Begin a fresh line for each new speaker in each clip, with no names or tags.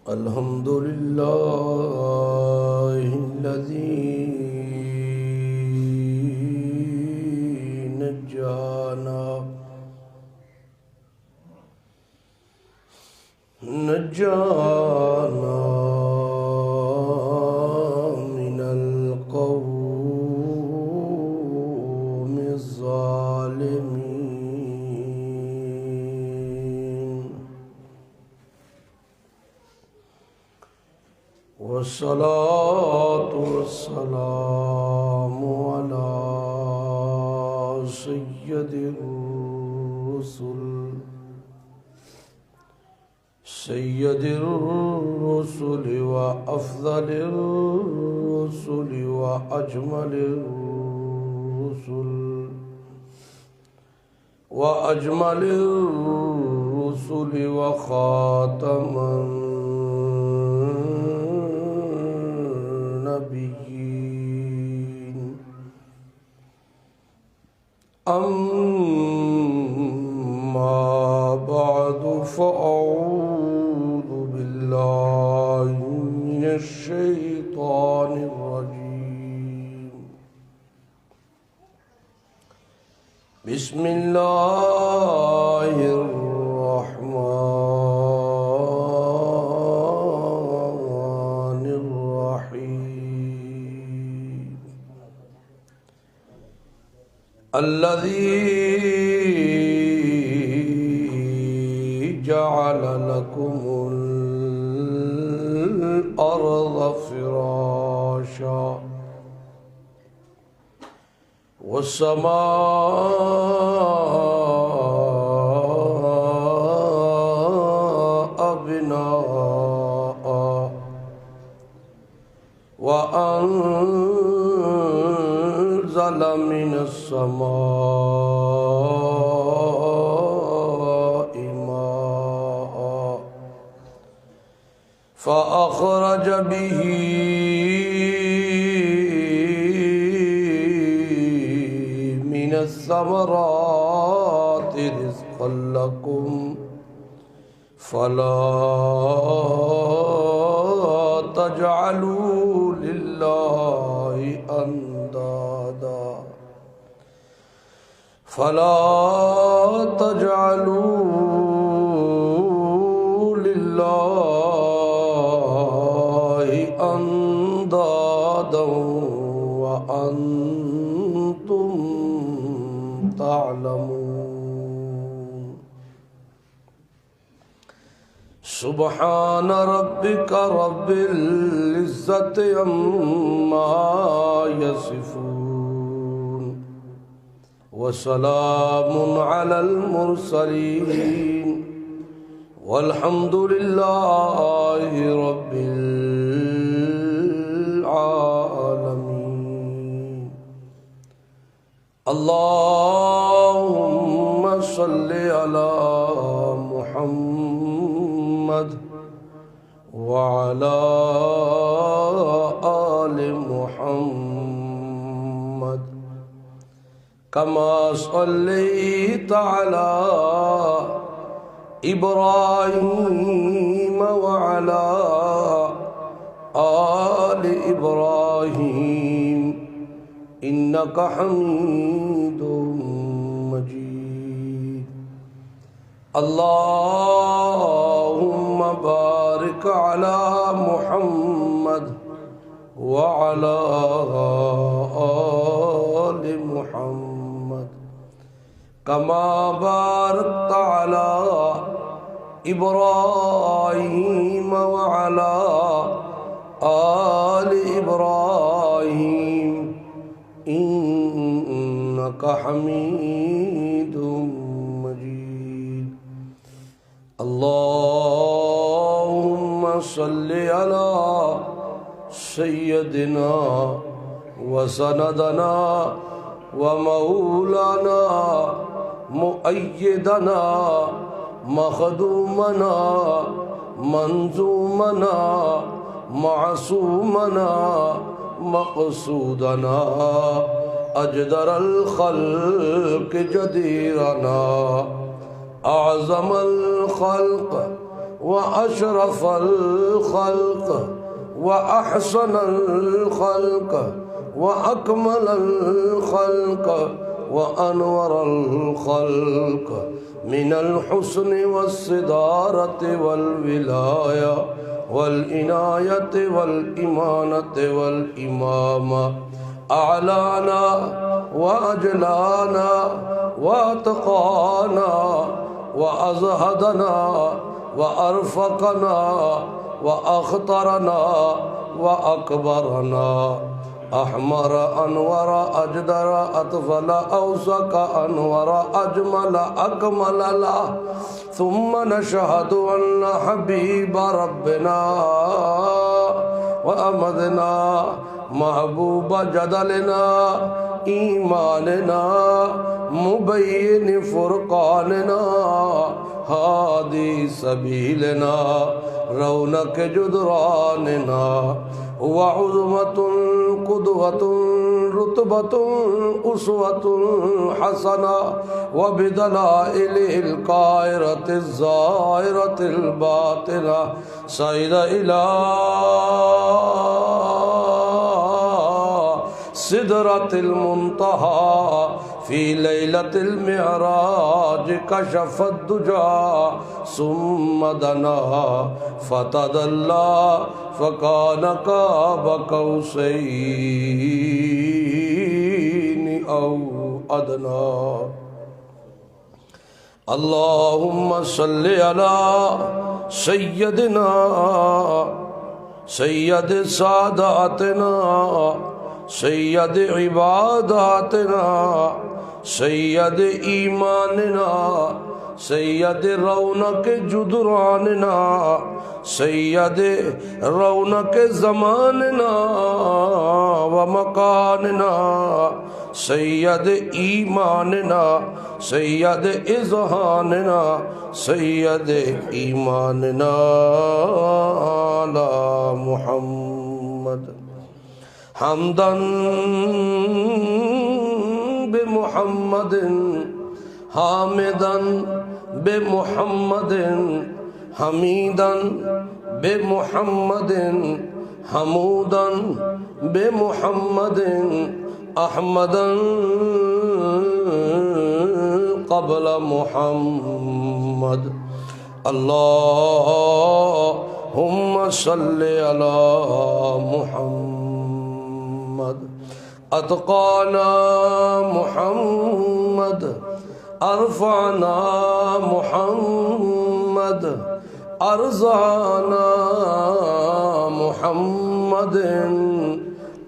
الحمد لله الذي نجانا من القوم الظالمين والصلاة والسلام على سيد الرسل وأفضل الرسل وأجمل الرسل وخاتم النبيين أما بعد فأعوذ بالله من الشيطان الرجيم بسم الله الرحمن الرحيم الذي جعل لكم الأرض فراشا والسماء بناء وأنزل من السماء ماء فأخرج به من الثمرات رزقا لكم فلا تجعلوا لله أندادا وأنتم تعلمون سبحان ربك رب العزة عما يصفون وسلام على المرسلين والحمد لله رب العالمين اللهم صل على محمد وعلى آل محمد كما صليت على إبراهيم وعلى آل إبراهيم إنك حميد مجيد اللهم بارك على محمد وعلى آل محمد كما باركت على إبراهيم وعلى آل إبراهيم إنك حميد مجيد اللهم صل على سيدنا وسندنا ومولانا مؤيدنا مخدومنا منظومنا معصومنا مقصودنا أجدر الخلق جديرنا أعظم الخلق وأشرف الخلق وأحسن الخلق وأكمل الخلق وأنور الخلق من الحسن والصدارة والولاية والعناية والإمانة والإمامة، أعلانا وأجلانا وأتقانا وأزهدنا وأرفقنا وأخطرنا وأكبرنا، أحمر أنور أجدر أطفل أوسك أنور أجمل أكمل له، ثم نشهد أن حبيب ربنا وأمدنا محبوب جدلنا إيماننا مبين فرقاننا هادي سبيلنا رونق جدراننا وعظمة قدوة رتبة أسوة حسنة وبدلائله القاهرة الظاهرة الباطنة صعد إلى سدرة المنتهى في ليلة المعراج كشف الدجى ثم دنا فتدلى فكان قاب قوسين أو أدنى. اللهم صل على سيدنا سيد ساداتنا سید عباداتنا سید ایماننا سید رونق جدراننا سید رونق زماننا ومکاننا سید ایماننا سید اذہاننا سید ایماننا علی محمد حمدا بمحمد حامدا بمحمد حمیدا بمحمد حمودا بمحمد احمدا قبل محمد. اللهم صل على محمد اتقانا محمد ارفعنا محمد ارزانا محمد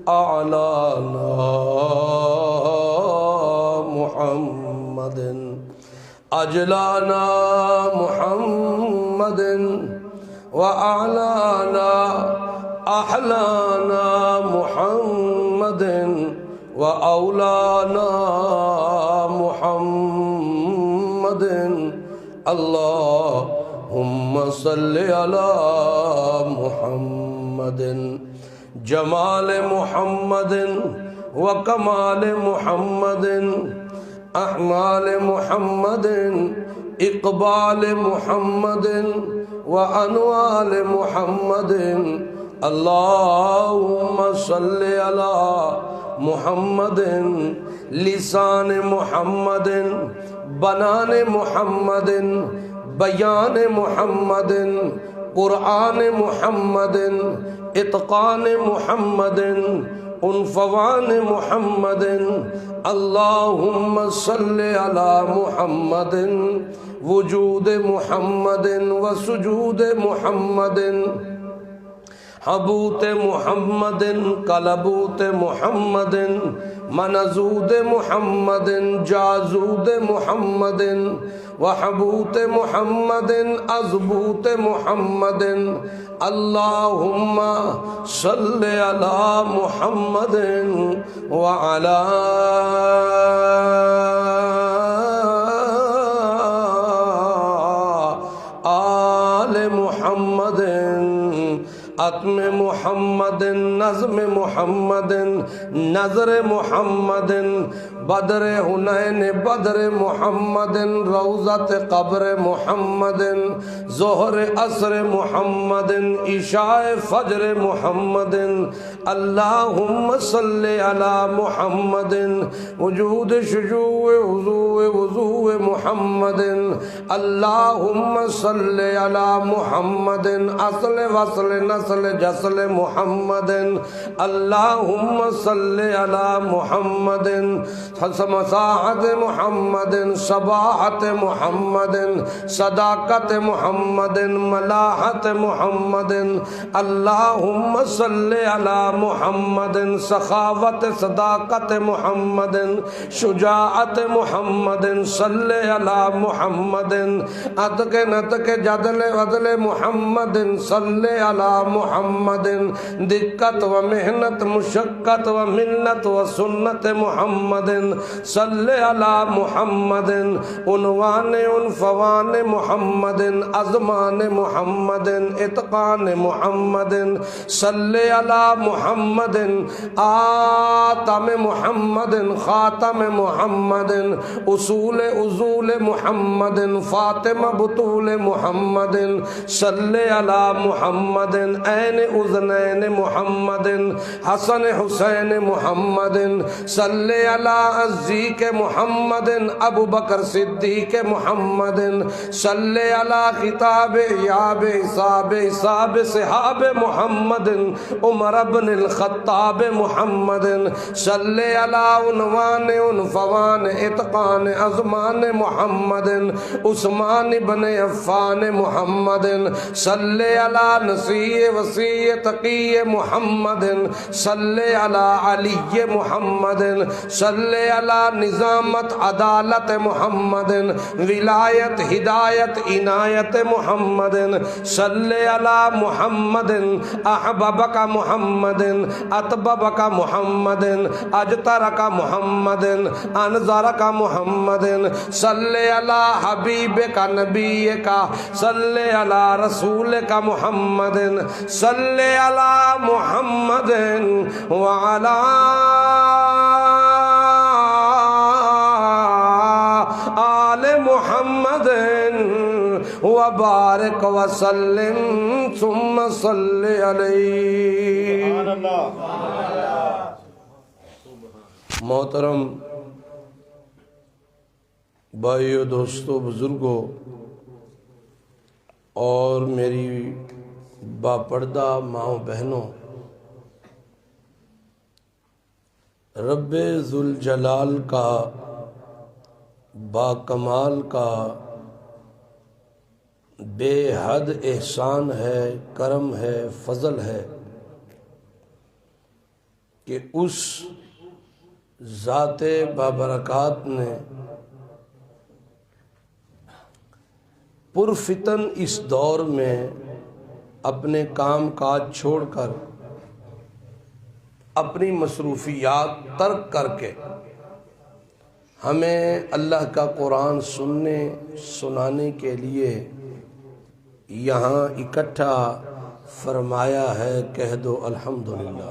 اعلانا محمد اجلانا محمد واعلانا احلانا محمد واولانا محمد. اللهم صل على محمد جمال محمد وكمال محمد احمال محمد اقبال محمد وانوال محمد. اللهم صل على محمد لسان محمد بنان محمد بیان محمد قرآن محمد اتقان محمد عنفوان محمد. اللهم صل على محمد وجود محمد وسجود محمد حبوت محمد کلبوت محمد منزود محمد جازود محمد وحبوت محمد ازبوت محمد. اللهم صل على محمد وعلى آل محمد عتم محمد نظم محمد نظر محمد بدر حنین بدر محمد روضت قبر محمد ظہر عصر محمد عشاء فجر محمد اللہم صلی علی محمد وجود شجوع وضوء محمد اللہم صلی علی محمد اصل وصل نسل جسل محمد اللہم صلی علی محمد مساحت محمد صباحت محمد صداقت محمد ملاحت محمد اللہم صلی علی محمد سخاوت صداقت محمد شجاعت محمد صلی علی محمد عتق نتق جدل عدل محمد صلی علی محمد دقت و محنت مشقت و منت و سنت محمد صلی علی محمد عنوان عنفوان محمد ازمان محمد اتقان محمد صلی علی محمد آتم محمد خاتم محمد اصول ازول محمد فاطمہ بطول محمد صلی علی محمد عین اذنین محمد حسن حسین محمد صلی علی عزیق محمد ابو بکر صدیق محمد صلی علی خطاب یاب حساب حساب صحاب محمد عمر بن الخطاب محمد صلی علی عنوان عنفوان اتقان ازمان محمد عثمان بن عفان محمد صلی علی نصیح وسیع تقی محمد صلی علی علی محمد صلی علی نظامت عدالت محمد ولایت ہدایت عنایت محمد صلی علی محمد احببک محمد اطببک محمد اجترک محمد انظرک محمد صلی علی حبیبک نبیک صلی علی رسولک محمد صلی علی محمد وعلی آل محمد وبارک وسلم ثم صلی علیہ. محترم بھائیو دوستو بزرگوں اور میری باپردہ ماؤں بہنوں، رب ذوالجلال کا با کمال کا بے حد احسان ہے، کرم ہے، فضل ہے کہ اس ذات بابرکات نے پرفتن اس دور میں اپنے کام کاج چھوڑ کر، اپنی مصروفیات ترک کر کے ہمیں اللہ کا قرآن سننے سنانے کے لیے یہاں اکٹھا فرمایا ہے. کہہ دو الحمدللہ.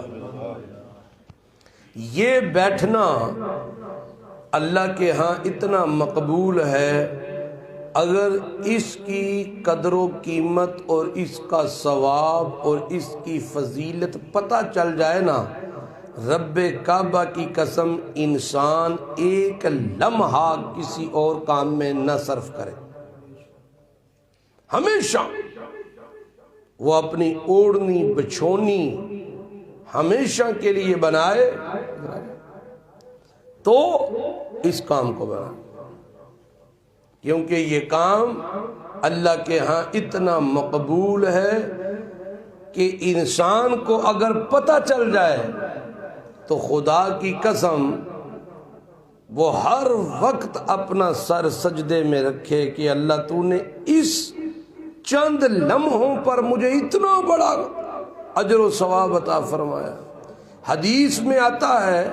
یہ بیٹھنا اللہ کے ہاں اتنا مقبول ہے، اگر اس کی قدر و قیمت اور اس کا ثواب اور اس کی فضیلت پتہ چل جائے نا، رب کعبہ کی قسم انسان ایک لمحہ کسی اور کام میں نہ صرف کرے. ہمیشہ وہ اپنی اوڑھنی بچھونی ہمیشہ کے لیے بنائے تو اس کام کو بنائے، کیونکہ یہ کام اللہ کے ہاں اتنا مقبول ہے کہ انسان کو اگر پتہ چل جائے تو خدا کی قسم وہ ہر وقت اپنا سر سجدے میں رکھے کہ اللہ تو نے اس چند لمحوں پر مجھے اتنا بڑا اجر و ثواب عطا فرمایا. حدیث میں آتا ہے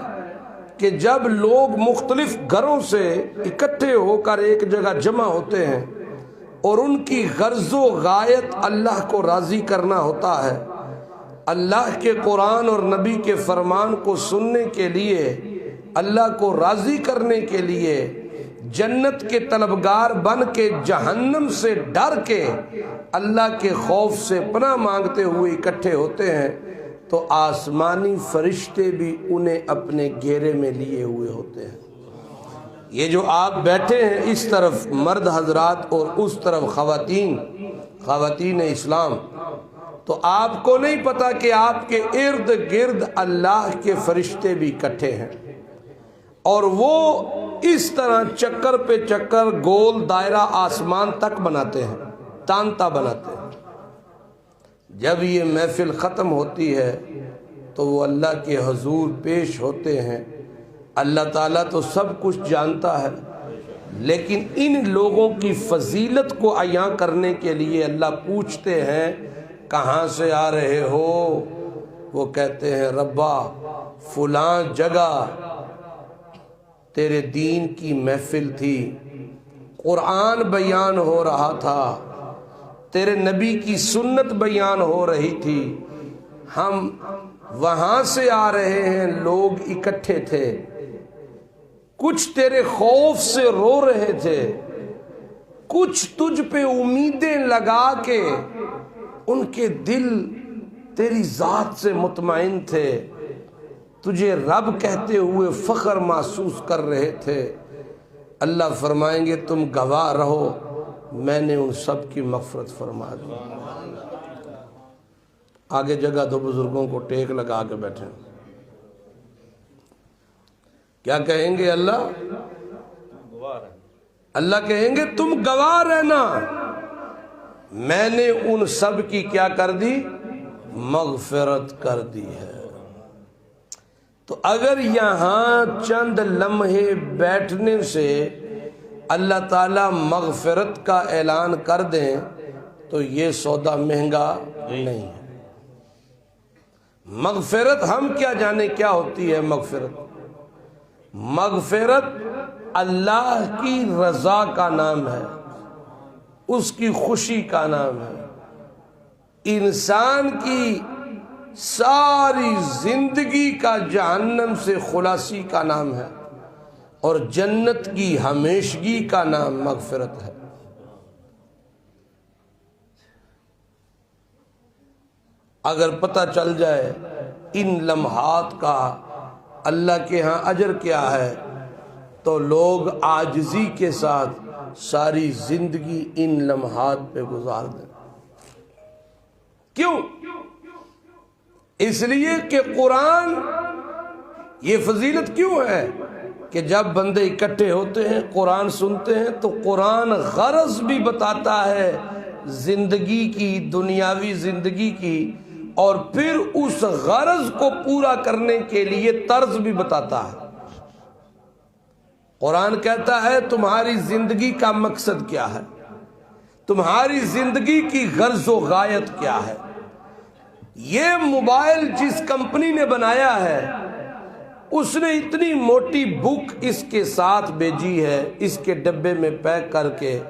کہ جب لوگ مختلف گھروں سے اکٹھے ہو کر ایک جگہ جمع ہوتے ہیں اور ان کی غرض و غایت اللہ کو راضی کرنا ہوتا ہے، اللہ کے قرآن اور نبی کے فرمان کو سننے کے لیے، اللہ کو راضی کرنے کے لیے، جنت کے طلبگار بن کے جہنم سے ڈر کے اللہ کے خوف سے پناہ مانگتے ہوئے اکٹھے ہوتے ہیں تو آسمانی فرشتے بھی انہیں اپنے گھیرے میں لیے ہوئے ہوتے ہیں۔ یہ جو آپ بیٹھے ہیں اس طرف مرد حضرات اور اس طرف خواتین اسلام، تو آپ کو نہیں پتا کہ آپ کے ارد گرد اللہ کے فرشتے بھی اکٹھے ہیں، اور وہ اس طرح چکر پہ چکر گول دائرہ آسمان تک بناتے ہیں، تانتا بناتے ہیں۔ جب یہ محفل ختم ہوتی ہے تو وہ اللہ کے حضور پیش ہوتے ہیں۔ اللہ تعالیٰ تو سب کچھ جانتا ہے، لیکن ان لوگوں کی فضیلت کو عیاں کرنے کے لیے اللہ پوچھتے ہیں کہاں سے آ رہے ہو؟ وہ کہتے ہیں ربا فلاں جگہ تیرے دین کی محفل تھی، قرآن بیان ہو رہا تھا، تیرے نبی کی سنت بیان ہو رہی تھی، ہم وہاں سے آ رہے ہیں، لوگ اکٹھے تھے، کچھ تیرے خوف سے رو رہے تھے، کچھ تجھ پہ امیدیں لگا کے ان کے دل تیری ذات سے مطمئن تھے، تجھے رب کہتے ہوئے فخر محسوس کر رہے تھے۔ اللہ فرمائیں گے تم گواہ رہو، میں نے ان سب کی مغفرت فرما دی۔ آگے جگہ دو بزرگوں کو ٹیک لگا کے بیٹھے، کیا کہیں گے اللہ کہیں گے تم گواہ رہنا، میں نے ان سب کی کیا کر دی؟ مغفرت کر دی ہے۔ تو اگر یہاں چند لمحے بیٹھنے سے اللہ تعالیٰ مغفرت کا اعلان کر دیں تو یہ سودا مہنگا نہیں ہے۔ مغفرت ہم کیا جانے کیا ہوتی ہے مغفرت؟ مغفرت اللہ کی رضا کا نام ہے، اس کی خوشی کا نام ہے۔ انسان کی ساری زندگی کا جہنم سے خلاصی کا نام ہے، اور جنت کی ہمیشگی کا نام مغفرت ہے۔ اگر پتہ چل جائے ان لمحات کا اللہ کے ہاں اجر کیا ہے تو لوگ عاجزی کے ساتھ ساری زندگی ان لمحات پہ گزار دیں۔ کیوں؟ اس لیے کہ قرآن، یہ فضیلت کیوں ہے کہ جب بندے اکٹھے ہوتے ہیں قرآن سنتے ہیں تو قرآن غرض بھی بتاتا ہے زندگی کی، دنیاوی زندگی کی، اور پھر اس غرض کو پورا کرنے کے لیے طرز بھی بتاتا ہے۔ قرآن کہتا ہے تمہاری زندگی کا مقصد کیا ہے، تمہاری زندگی کی غرض و غایت کیا ہے۔ یہ موبائل جس کمپنی نے بنایا ہے اس نے اتنی موٹی بک اس کے ساتھ بھیجی ہے اس کے ڈبے میں پیک کر کے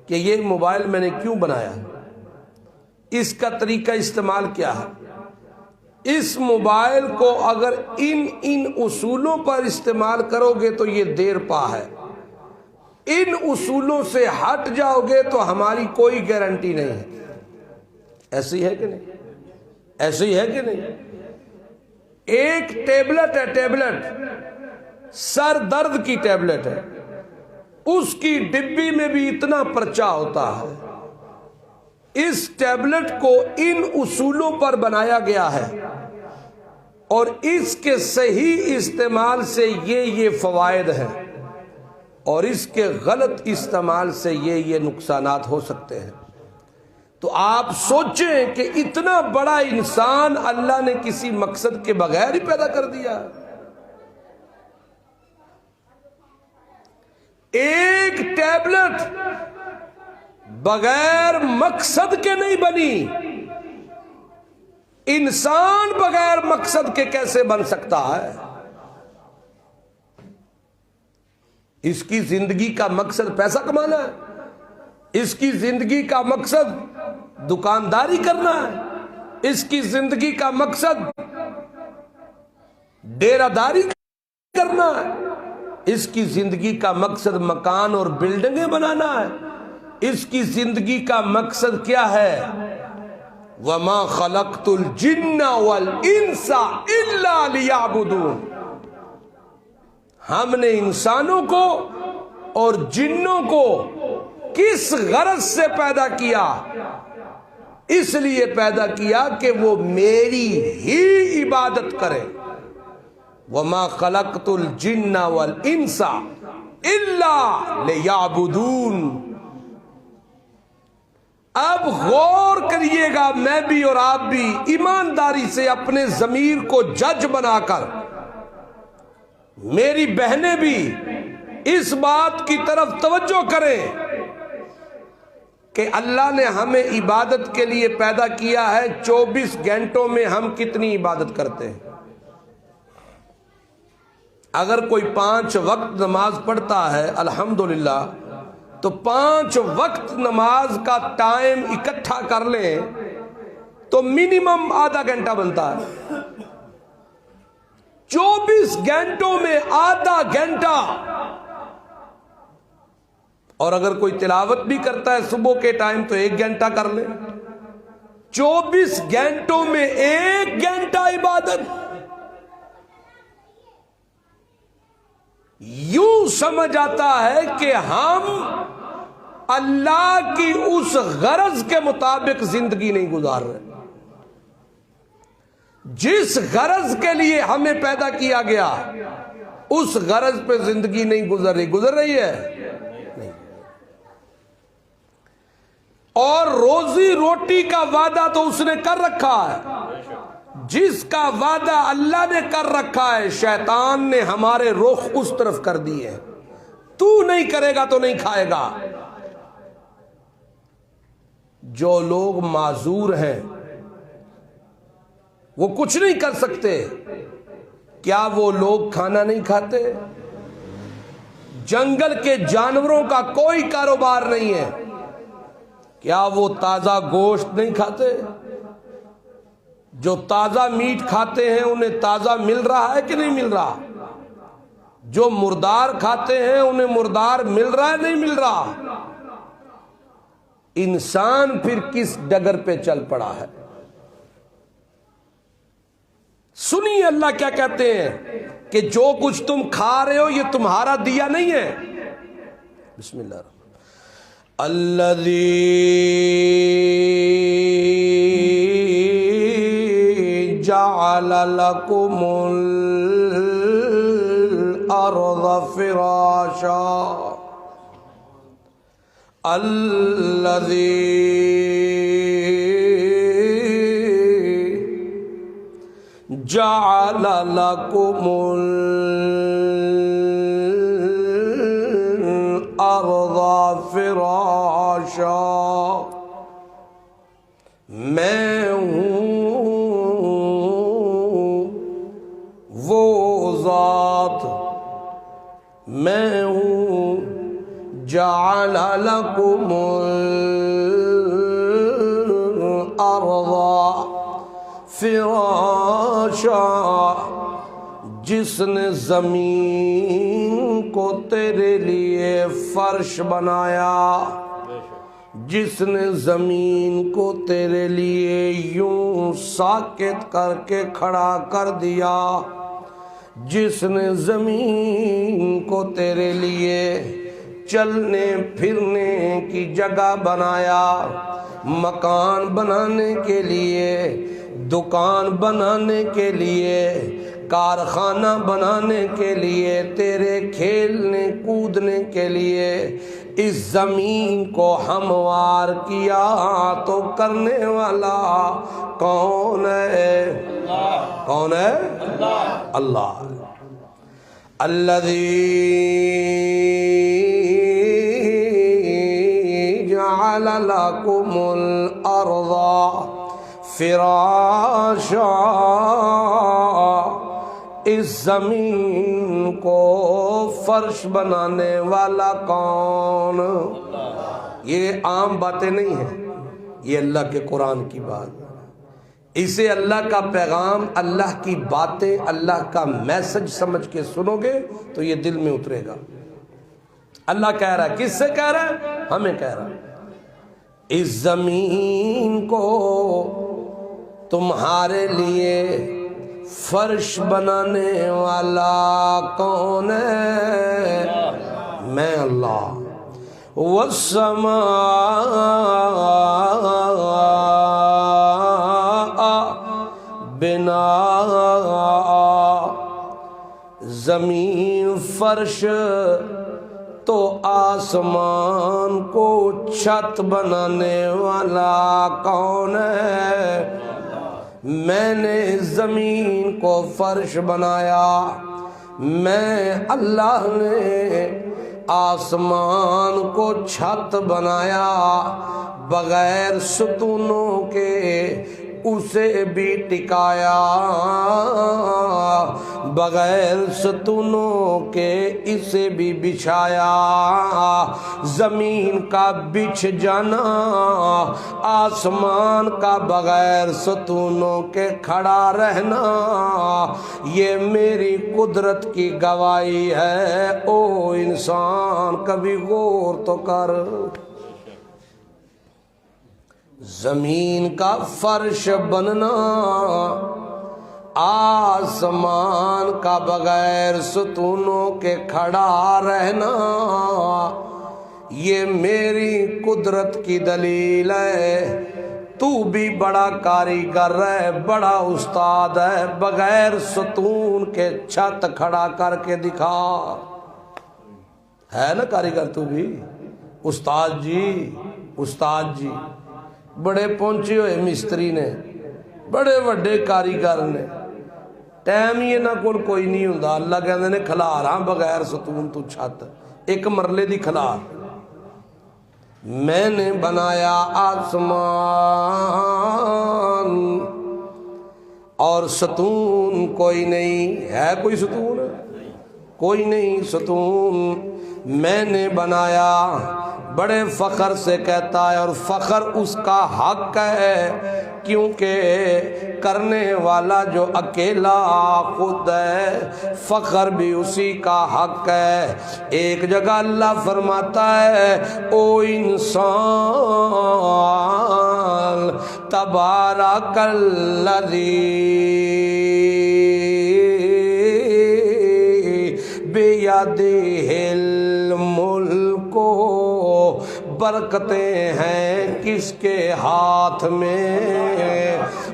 کہ یہ موبائل میں نے کیوں بنایا ہے، اس کا طریقہ استعمال کیا ہے۔ اس موبائل کو اگر ان اصولوں پر استعمال کرو گے تو یہ دیر پا ہے، ان اصولوں سے ہٹ جاؤ گے تو ہماری کوئی گارنٹی نہیں ہے۔ ایسی ہے کہ نہیں؟ ایسی ہے کہ نہیں؟ ایک ٹیبلٹ ہے، ٹیبلٹ سر درد کی ٹیبلٹ ہے، اس کی ڈبی میں بھی اتنا پرچہ ہوتا ہے۔ اس ٹیبلٹ کو ان اصولوں پر بنایا گیا ہے، اور اس کے صحیح استعمال سے یہ فوائد ہیں، اور اس کے غلط استعمال سے یہ نقصانات ہو سکتے ہیں۔ تو آپ سوچیں کہ اتنا بڑا انسان اللہ نے کسی مقصد کے بغیر ہی پیدا کر دیا۔ ایک ٹیبلٹ بغیر مقصد کے نہیں بنی، انسان بغیر مقصد کے کیسے بن سکتا ہے؟ اس کی زندگی کا مقصد پیسہ کمانا ہے، اس کی زندگی کا مقصد دکانداری کرنا ہے، اس کی زندگی کا مقصد ڈیرہ داری کرنا ہے، اس کی زندگی کا مقصد مکان اور بلڈنگیں بنانا ہے، اس کی زندگی کا مقصد کیا ہے؟ وَمَا خَلَقْتُ الْجِنَّ وَالْإِنسَ إِلَّا لِيَعْبُدُونَ۔ ہم نے انسانوں کو اور جنوں کو کس غرض سے پیدا کیا؟ اس لیے پیدا کیا کہ وہ میری ہی عبادت کرے۔ وَمَا خَلَقْتُ الْجِنَّ وَالْإِنسَ إِلَّا لِيَعْبُدُونَ۔ اب غور کریے گا، میں بھی اور آپ بھی ایمانداری سے اپنے ضمیر کو جج بنا کر، میری بہنیں بھی اس بات کی طرف توجہ کریں کہ اللہ نے ہمیں عبادت کے لیے پیدا کیا ہے، 24 گھنٹوں میں ہم کتنی عبادت کرتے ہیں؟ اگر کوئی 5 وقت نماز پڑھتا ہے الحمدللہ، تو 5 وقت نماز کا ٹائم اکٹھا کر لیں تو منیمم آدھا گھنٹہ بنتا ہے۔ 24 گھنٹوں میں آدھا گھنٹہ۔ اور اگر کوئی تلاوت بھی کرتا ہے صبح کے ٹائم تو 1 گھنٹہ کر لیں۔ 24 گھنٹوں میں 1 گھنٹہ عبادت۔ یوں سمجھ آتا ہے کہ ہم اللہ کی اس غرض کے مطابق زندگی نہیں گزار رہے۔ جس غرض کے لیے ہمیں پیدا کیا گیا اس غرض پہ زندگی نہیں گزر رہی ہے نہیں۔ اور روزی روٹی کا وعدہ تو اس نے کر رکھا ہے، جس کا وعدہ اللہ نے کر رکھا ہے شیطان نے ہمارے رخ اس طرف کر دیے ہیں۔ تو نہیں کرے گا تو نہیں کھائے گا۔ جو لوگ معذور ہیں وہ کچھ نہیں کر سکتے، کیا وہ لوگ کھانا نہیں کھاتے؟ جنگل کے جانوروں کا کوئی کاروبار نہیں ہے، کیا وہ تازہ گوشت نہیں کھاتے؟ جو تازہ میٹ کھاتے ہیں انہیں تازہ مل رہا ہے کہ نہیں مل رہا؟ جو مردار کھاتے ہیں انہیں مردار مل رہا ہے نہیں مل رہا؟ انسان پھر کس ڈگر پہ چل پڑا ہے؟ سنیے اللہ کیا کہتے ہیں کہ جو کچھ تم کھا رہے ہو یہ تمہارا دیا نہیں ہے۔ بسم اللہ الرحمن الذی جعل لکم الارض فراشا الذی جعل لکم الارض فراشا۔ میں ہوں وہ ذات، میں ہوں جعل لکم الارض فراشا، جس نے زمین کو تیرے لیے فرش بنایا، جس نے زمین کو تیرے لیے یوں ساکت کر کے کھڑا کر دیا، جس نے زمین کو تیرے لیے چلنے پھرنے کی جگہ بنایا، مکان بنانے کے لیے، دکان بنانے کے لیے، کارخانہ بنانے کے لیے، تیرے کھیلنے کودنے کے لیے اس زمین کو ہموار کیا، تو کرنے والا کون ہے؟ کون ہے؟ اللہ۔ الذی جعل لکم الارض فراشا، اس زمین کو فرش بنانے والا کون؟ یہ عام باتیں نہیں ہیں، یہ اللہ کے قرآن کی بات۔ اسے اللہ کا پیغام، اللہ کی باتیں، اللہ کا میسج سمجھ کے سنو گے تو یہ دل میں اترے گا۔ اللہ کہہ رہا ہے، کس سے کہہ رہا ہے؟ ہمیں کہہ رہا ہے، اس زمین کو تمہارے لیے فرش بنانے والا کون ہے؟ میں اللہ۔ وَالسَّمَاءَ بِنَاءً، زمین فرش تو آسمان کو چھت بنانے والا کون ہے؟ میں نے زمین کو فرش بنایا، میں اللہ نے آسمان کو چھت بنایا، بغیر ستونوں کے اسے بھی ٹکایا، بغیر ستونوں کے اسے بھی بچھایا۔ زمین کا بچھ جانا، آسمان کا بغیر ستونوں کے کھڑا رہنا، یہ میری قدرت کی گواہی ہے۔ او انسان کبھی غور تو کر، زمین کا فرش بننا، آسمان کا بغیر ستونوں کے کھڑا رہنا، یہ میری قدرت کی دلیل ہے۔ تو بھی بڑا کاریگر ہے، بڑا استاد ہے، بغیر ستون کے چھت کھڑا کر کے دکھا۔ ہے نا کاریگر تو بھی؟ استاد جی، استاد جی، بڑے پہنچے ہوئے مستری نے، بڑے وڈے کاریگر نے، ٹائم ہی نہ کوئی نہیں ہوں۔ اللہ کہندے نے کھلار ہاں بغیر ستون تو چھت، ایک مرلے دی کھلار۔ میں نے بنایا آسمان اور ستون کوئی نہیں ہے، کوئی ستون کوئی نہیں ستون میں نے بنایا۔ بڑے فخر سے کہتا ہے، اور فخر اس کا حق ہے، کیونکہ کرنے والا جو اکیلا خود ہے، فخر بھی اسی کا حق ہے۔ ایک جگہ اللہ فرماتا ہے، او انسان تبارک الذی بیدہ الملک، برکتیں ہیں کس کے ہاتھ میں؟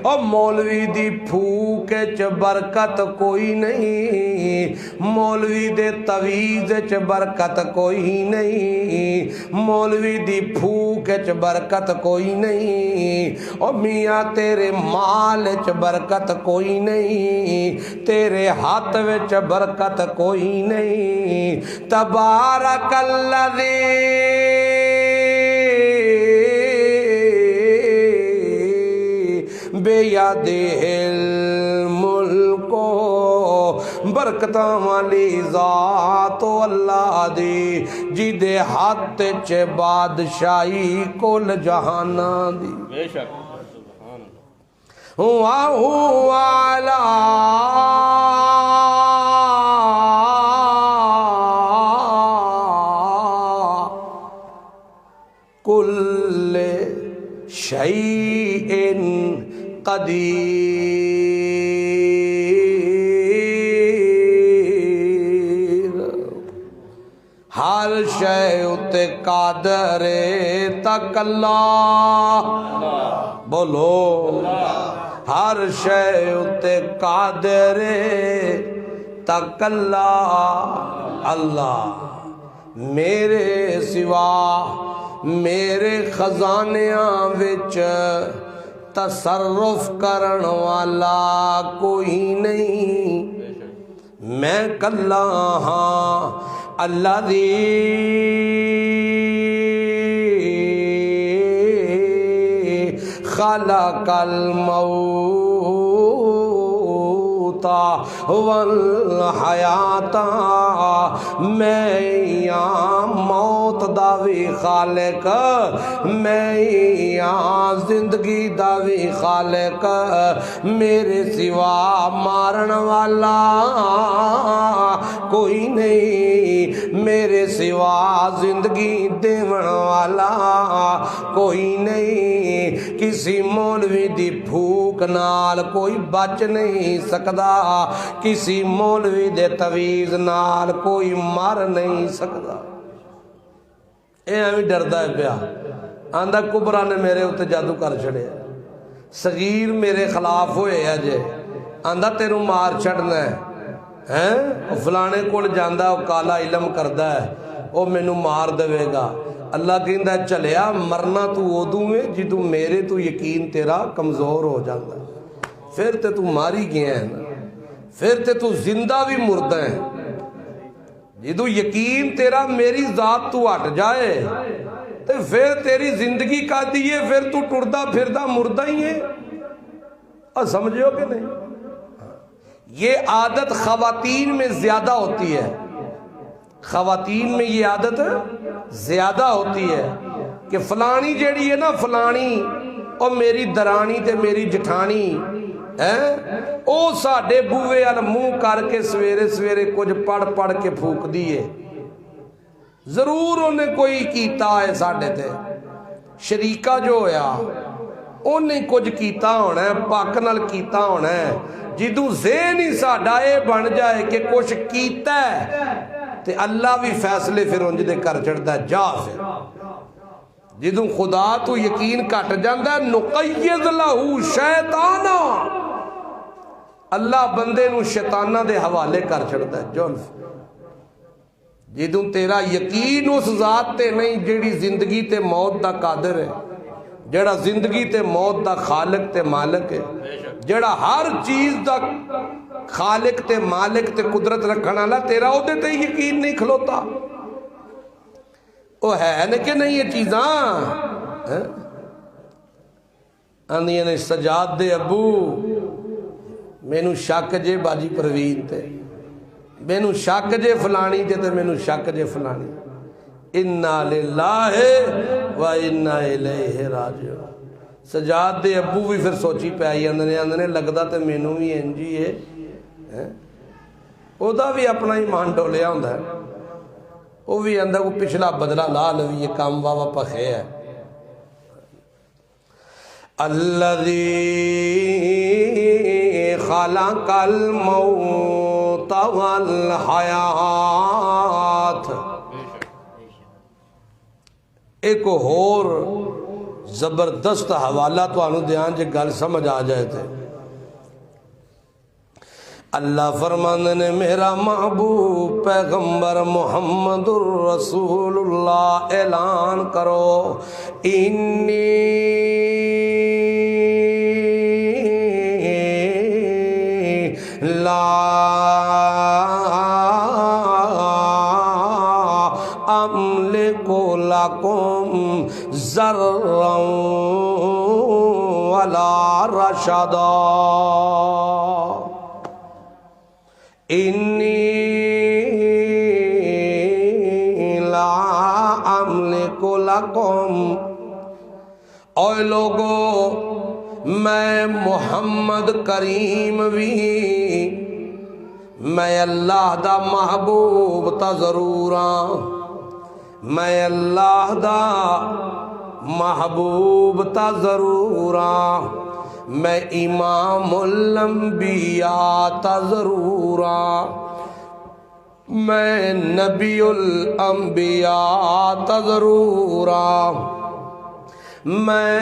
اور مولوی دی پھوک چ برکت کوئی نہیں، مولوی دے تویز چ برکت کوئی نہیں، مولوی دی پھوک چ برکت کوئی نہیں، اور میاں تیرے مال چ برکت کوئی نہیں، تیرے ہاتھ وچ برکت کوئی نہیں۔ تبارک الذی بیدہ الملک، برکتاں والی ذات اللہ دی، جدے ہاتھ چ بادشاہی کل جہاناں دی۔ بے شک وَهُوَ عَلَىٰ كُلِّ شَيْءٍ قدیر، ہر شے اتے قادر تک اللہ، بولو ہر شے اتے قادر تک اللہ۔ اللہ میرے سوا میرے خزانیاں وچ تصرف کرن والا کوئی نہیں، میں کلا ہاں اللہ دی خلق الموت والحیات میں موت دا وی خالق میں زندگی دا وی خالق میرے سوا مارن والا کوئی نہیں میرے سوا زندگی دیون والا کوئی نہیں کسی مولوی دی پھوک نال کوئی بچ نہیں سکدا کسی مولوی دے تویز نال کوئی مر نہیں سکدا اے ہمیں ڈردا ہے پیا آندہ کبرا نے میرے اتنے جادو کر چھڑے صغیر میرے خلاف ہوئے اجے آندہ تینوں مار چھڑنا ہے فلانے کول جاندہ وہ کالا علم کردہ ہے وہ مینوں مار دے گا اللہ کہندہ ہے چلیا مرنا تو ادوں میں جدوں میرے تو یقین تیرا کمزور ہو جاندہ پھر تے تو ماری گیا ہے نا پھر تے تو زندہ بھی مردہ ہے جدوں یقین تیرا میری ذات تو ہٹ جائے تو پھر تیری زندگی کا دیئے پھر تو ٹردہ پھردہ مردہ ہی ہے اور سمجھو کہ نہیں یہ عادت خواتین میں زیادہ ہوتی ہے خواتین میں یہ عادت زیادہ ہوتی ہے کہ فلانی جیڑی ہے نا فلانی اور میری درانی تے میری جٹھانی او ساڑھے بوے منہ کر کے سویرے سویرے کچھ پڑھ کے پھوک دیئے ضرور انہیں کوئی کیتا ہے ساڑھے تے شریکہ جو ہویا انہیں کچھ کیتا ہونا ہے پاک نال کیتا ہونا ہے جدوں ذہن ہی ساڑھا اے بن جائے کہ کچھ کیتا ہے تے اللہ بھی فیصلے پھر انج دے کر چڑھتا ہے جا پھر جدوں خدا تو یقین کٹ جاندہ ہے نقید لہو شیطانا اللہ بندے نو شیطانہ دے حوالے کر چڑھتا ہے جلف جدوں تیرا یقین اس ذات تے نہیں جیڑی زندگی تے موت دا قادر ہے جیڑا زندگی تے موت دا خالق تے مالک ہے جیڑا ہر چیز دا خالق تے مالک تے قدرت رکھنا اللہ تیرا ہوتے تے یقین نہیں کھلوتا وہ ہے نا کہ نہیں یہ چیزاں آندیاں نے سجاد دے ابو مینوں شک جے باجی پروین تے مینوں شک جے فلانی تے تے مینوں شک جے فلانی انا للہ و انا الیہ راجعون سجاد دے ابو بھی پھر سوچی پہ آئی اندنے لگدا تے مینوں بھی انجی ہے او دا بھی اپنا ایمان ڈولیا ہوندہ ہے وہ بھی اندر کو پچھلا بدلہ لا لوی یہ کام واوا پخے ہے الذی خلق الموت والحیات ایک اور زبردست حوالہ تو آنو دیان جے گل سمجھ آ جائے تھے اللہ فرمانے نے میرا محبوب پیغمبر محمد الرسول اللہ اعلان کرو انی لا املک لکم ضرا ولا رشدا انی لا املک لکم اے لوگو میں محمد کریم بھی میں اللہ دا محبوب تا ضروراں میں اللہ دا محبوب تا ضروراں میں امام الانبیاء تا ضروراں میں نبی الانبیاء تا ضروراں میں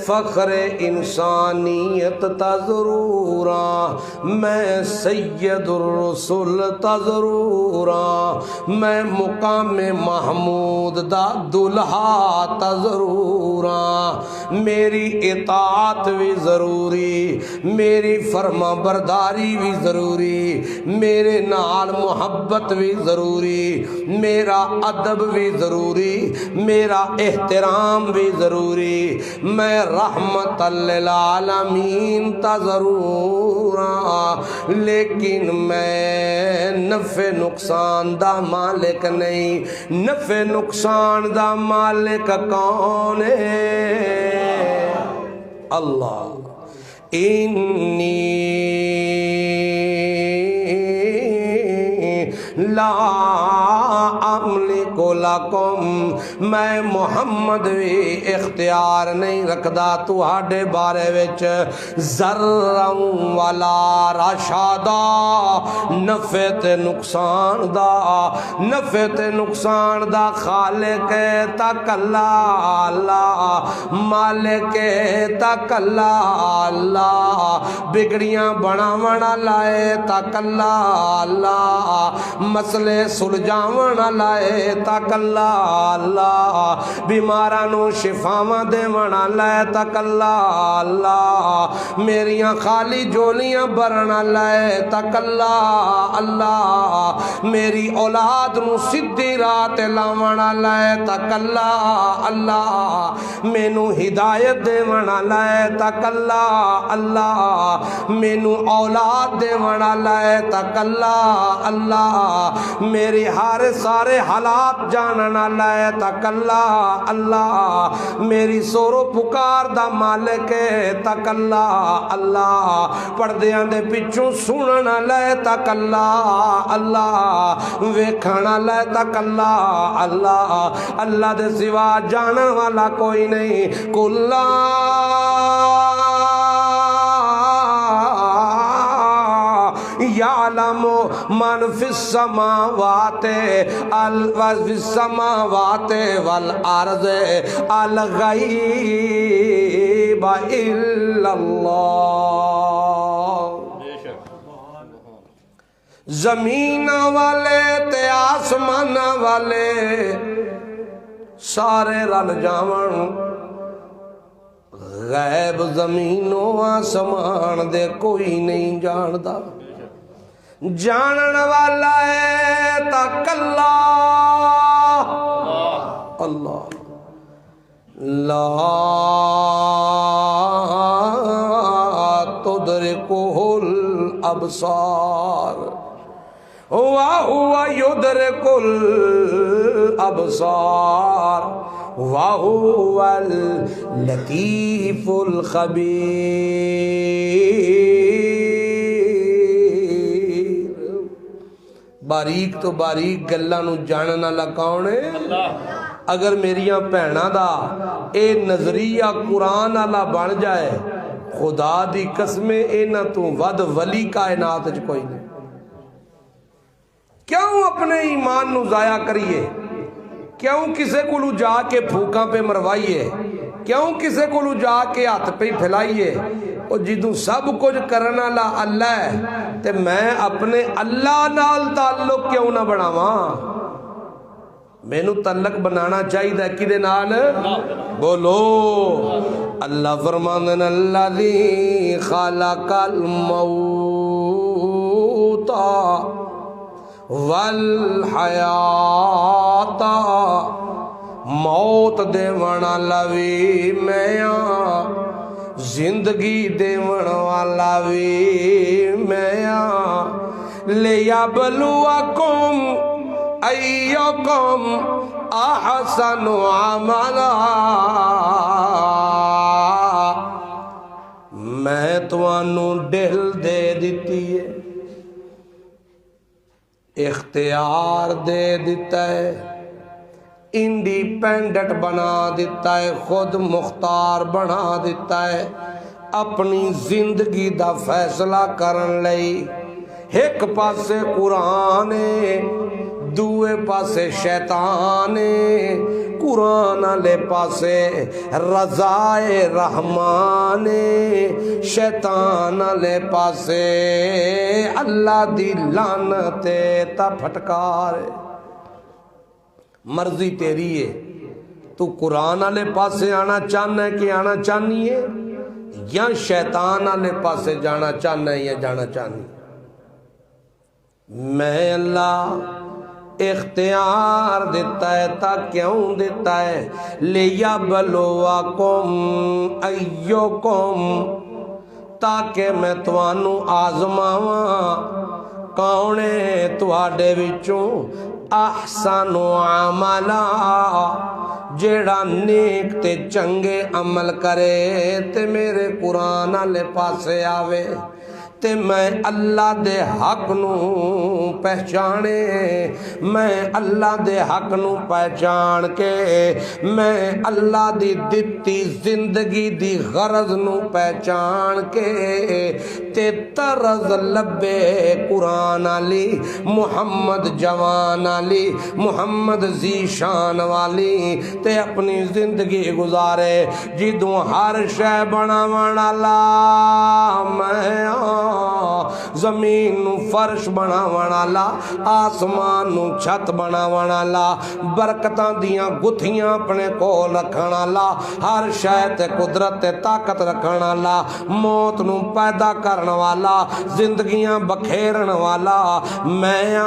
فخر انسانیت تا ضروراں میں سید الرسول تا ضروراں میں مقام محمود دا دلہا تا ضروراں میری اطاعت بھی ضروری میری فرما برداری بھی ضروری میرے نال محبت بھی ضروری میرا ادب بھی ضروری میرا احترام احترام بھی ضروری، میں رحمت للعالمین تا ضرور ہاں، لیکن میں نفع نقصان دا مالک نہیں۔ نفع نقصان دا مالک کون ہے؟ اللہ۔ انی لا املک لکم، میں محمد بھی اختیار نہیں رکھدا تہاڈے بارے وچ ذرا ولا رشدا، نفع تے نقصان دا، نفع تے نقصان دا خالق تک اللہ، مالک تک اللہ، بگڑیاں بناون لائے تک اللہ، مسئلے سلجھاون لائے تک اللہ، بیماراں نو شفاواں دیون لائے تک اللہ، میریاں خالی جولیاں بھرن لائے تک اللہ، میری اولاد نو سیدھی راہ تے لاون لائے تک اللہ، مینوں ہدایت دیون لائے تک اللہ، مینوں اولاد دیون لائے تک اللہ، میری ہر سارے حالات جانن لائے تک اللہ، میری سورو پکار دا مالک تک اللہ، پردیاں دے پچھوں سنن لائے تک اللہ، ویکھن لائے تک اللہ دے سوا جانن والا کوئی نہیں۔ کلا یعلم من فی السماوات والارض الغیب الا اللہ۔ زمین والے تے آسمان والے سارے رل جاون، غیب زمین و آسمان دے کوئی نہیں جاندا، جانن والا ہے تک اللہ، لا تدرکہ الابصار وَهُوَ يُدْرِكُ الْأَبْصَارَ وَهُوَ اللَّطِيفُ الْخَبِيرُ۔ باریک تو باریک گلاں نو جانن والا کون ہے؟ اگر میریاں بھیناں دا اے نظریہ قرآن والا بن جائے، خدا دی قسم انہاں تو ود ولی کائنات وچ کوئی نہیں۔ کیوں اپنے ایمان نو ضائع کریے؟ کیوں کسے کو جا کے پھوکاں پہ مروائیے؟ کیوں کسے کو جا کے ہاتھ پہ پھیلائیے؟ اور جدوں سب کچھ کرنا اللہ ہے تے میں اپنے اللہ نال تعلق کیوں نہ بناواں؟ مینوں تعلق بنانا چاہیے کدے نال؟ بولو اللہ فرماندے نے الذی خلق الموت والحیات، موت دیون والا وی میں ہاں، زندگی دیون والا وی میں ہاں، لیبلوکم ایکم احسن عملا، میں تانوں ڈل دے دیتی ہے، اختیار دے دیتا ہے، انڈیپینڈنٹ بنا دیتا ہے، خود مختار بنا دیتا ہے، اپنی زندگی دا فیصلہ کرن لئی۔ ایک پاسے قرآن ہے، دوے پاسے شیطان ہے، قرآن والے پاسے رضائے رحمان ہے، شیطان والے پاسے اللہ دی لعنت تا پھٹکار ہے۔ مرضی تیری ہے، تو قرآن والے پاسے آنا چاہنا ہے کہ آنا چاہنی ہے، یا شیطان والے پاسے جانا چاہنا ہے یا جانا چاہنی ہے۔ میں اللہ اختیار دیتا ہے تا کیوں دیتا ہے؟ لیبلوکم ایکم، تاکہ میں توانوں آزماواں کون ہے تواڈے وچوں احسن عملا، جیڑا نیک تے چنگے عمل کرے تے میرے قرآن والے پاسے آوے تے میں اللہ دے حق نو پہچانے، میں اللہ دے حق نو پہچان کے میں اللہ دی دتی زندگی دی غرض نو پہچان کے تے طرز لبے قرآن علی محمد جوان علی محمد ذیشان والی تے اپنی زندگی گزارے، جدوں ہر شے بناون والا میں زمین نو فرش بناون والا، آسمان نو چھت بناون والا، برکتاں دیاں گتھیاں اپنے کول رکھن والا، ہر شے تے قدرت تے طاقت رکھن والا، موت نو پیدا کرن والا، زندگیاں بکھیرن والا میں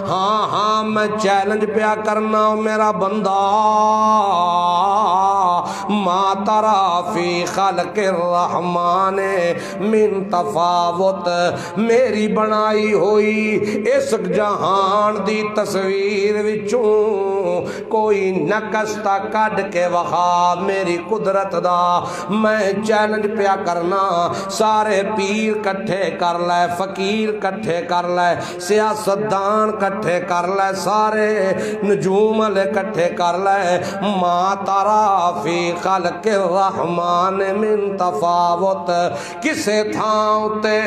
ہاں میں چیلنج پیا کرنا میرا بندہ، ما ترى فی خلق الرحمن من تفاوت، میری بنائی ہوئی اس جہان دی تصویر وچوں کوئی نقص تا کڈ کے وخا میری قدرت دا، میں چیلنج پیا کرنا، سارے پیر کٹھے کر لے، فقیر کٹھے کر لے، سیاستدان کٹھے کر لے، سارے نجوم والے کٹھے کر لے، ما ترى فی خلق الرحمن من تفاوت، کسے تھاں تے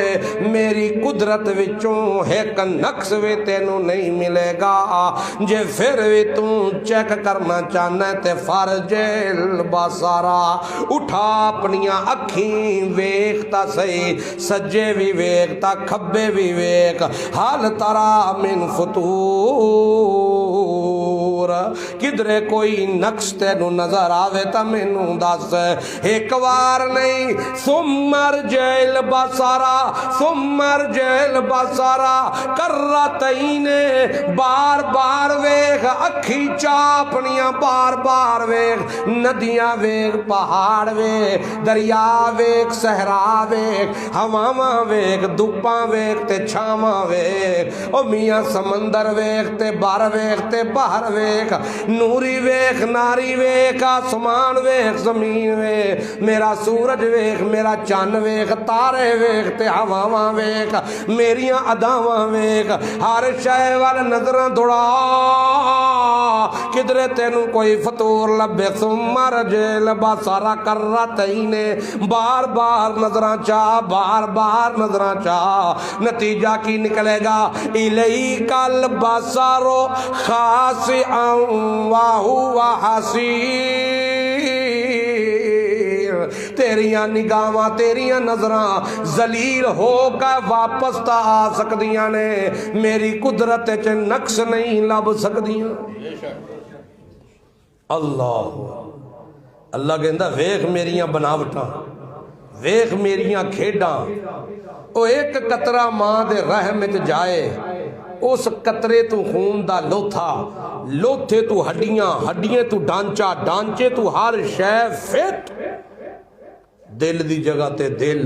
میری قدرت وچوں ایک نقص وی تینوں نہیں ملے گا، جے پھر بھی تو چیک کرنا چاہنا ہے تے فرج البصرا، اٹھا اپنیاں اکھیں ویکھتا صحیح، سجے بھی ویکھتا کھبے بھی ویکھ، حال ترى من فطور، کدرے کوئی نقص تینوں نظر آوے تا مینوں دس، ایک بار نہیں، ثم ارجع البصر ثم ارجع البصر کرتین، بار بار ویکھ اکھی چاپنیاں، بار بار ویکھ ندیاں ویکھ، پہاڑ ویکھ، دریا ویکھ، صحرا ویکھ، ہواواں ویکھ، دھوپاں ویکھ تے چھاواں ویکھ، او میاں سمندر ویکھ تے بر ویکھ تے بحر ویکھ، نوری ویکھ ناری ویکھ، آسمان ویکھ زمین ویکھ، میرا سورج ویکھ، میرا چن ویکھ، تارے ویکھ تے ہواواں ویکھ، میریاں اداواں ویکھ، ہر شے وال نظراں دوڑا، کدرے تینوں کوئی فطور لبے، ثم ارجع البصر کرتین، بار بار نظراں چاہ، بار بار نظراں چاہ، نتیجہ کی نکلے گا؟ الیک البصر خاسئا وہو حسیر، تیریاں نگاہاں تیریاں نظراں ذلیل ہو کے واپس تا آ سکدیاں نے، میری قدرت چ نقص نہیں لب سکدیاں۔ اللہ کہندا ویکھ میریاں بناوٹاں، ویکھ میریاں کھیڈاں، او ایک قطرہ ماں دے رحم وچ جائے، اس قطرے تو خون دا لوتھا، لوتھے تو ہڈیاں، ہڈیاں تو ڈانچہ، ڈانچے تو ہر شے فٹ، دل دی جگہ تے دل،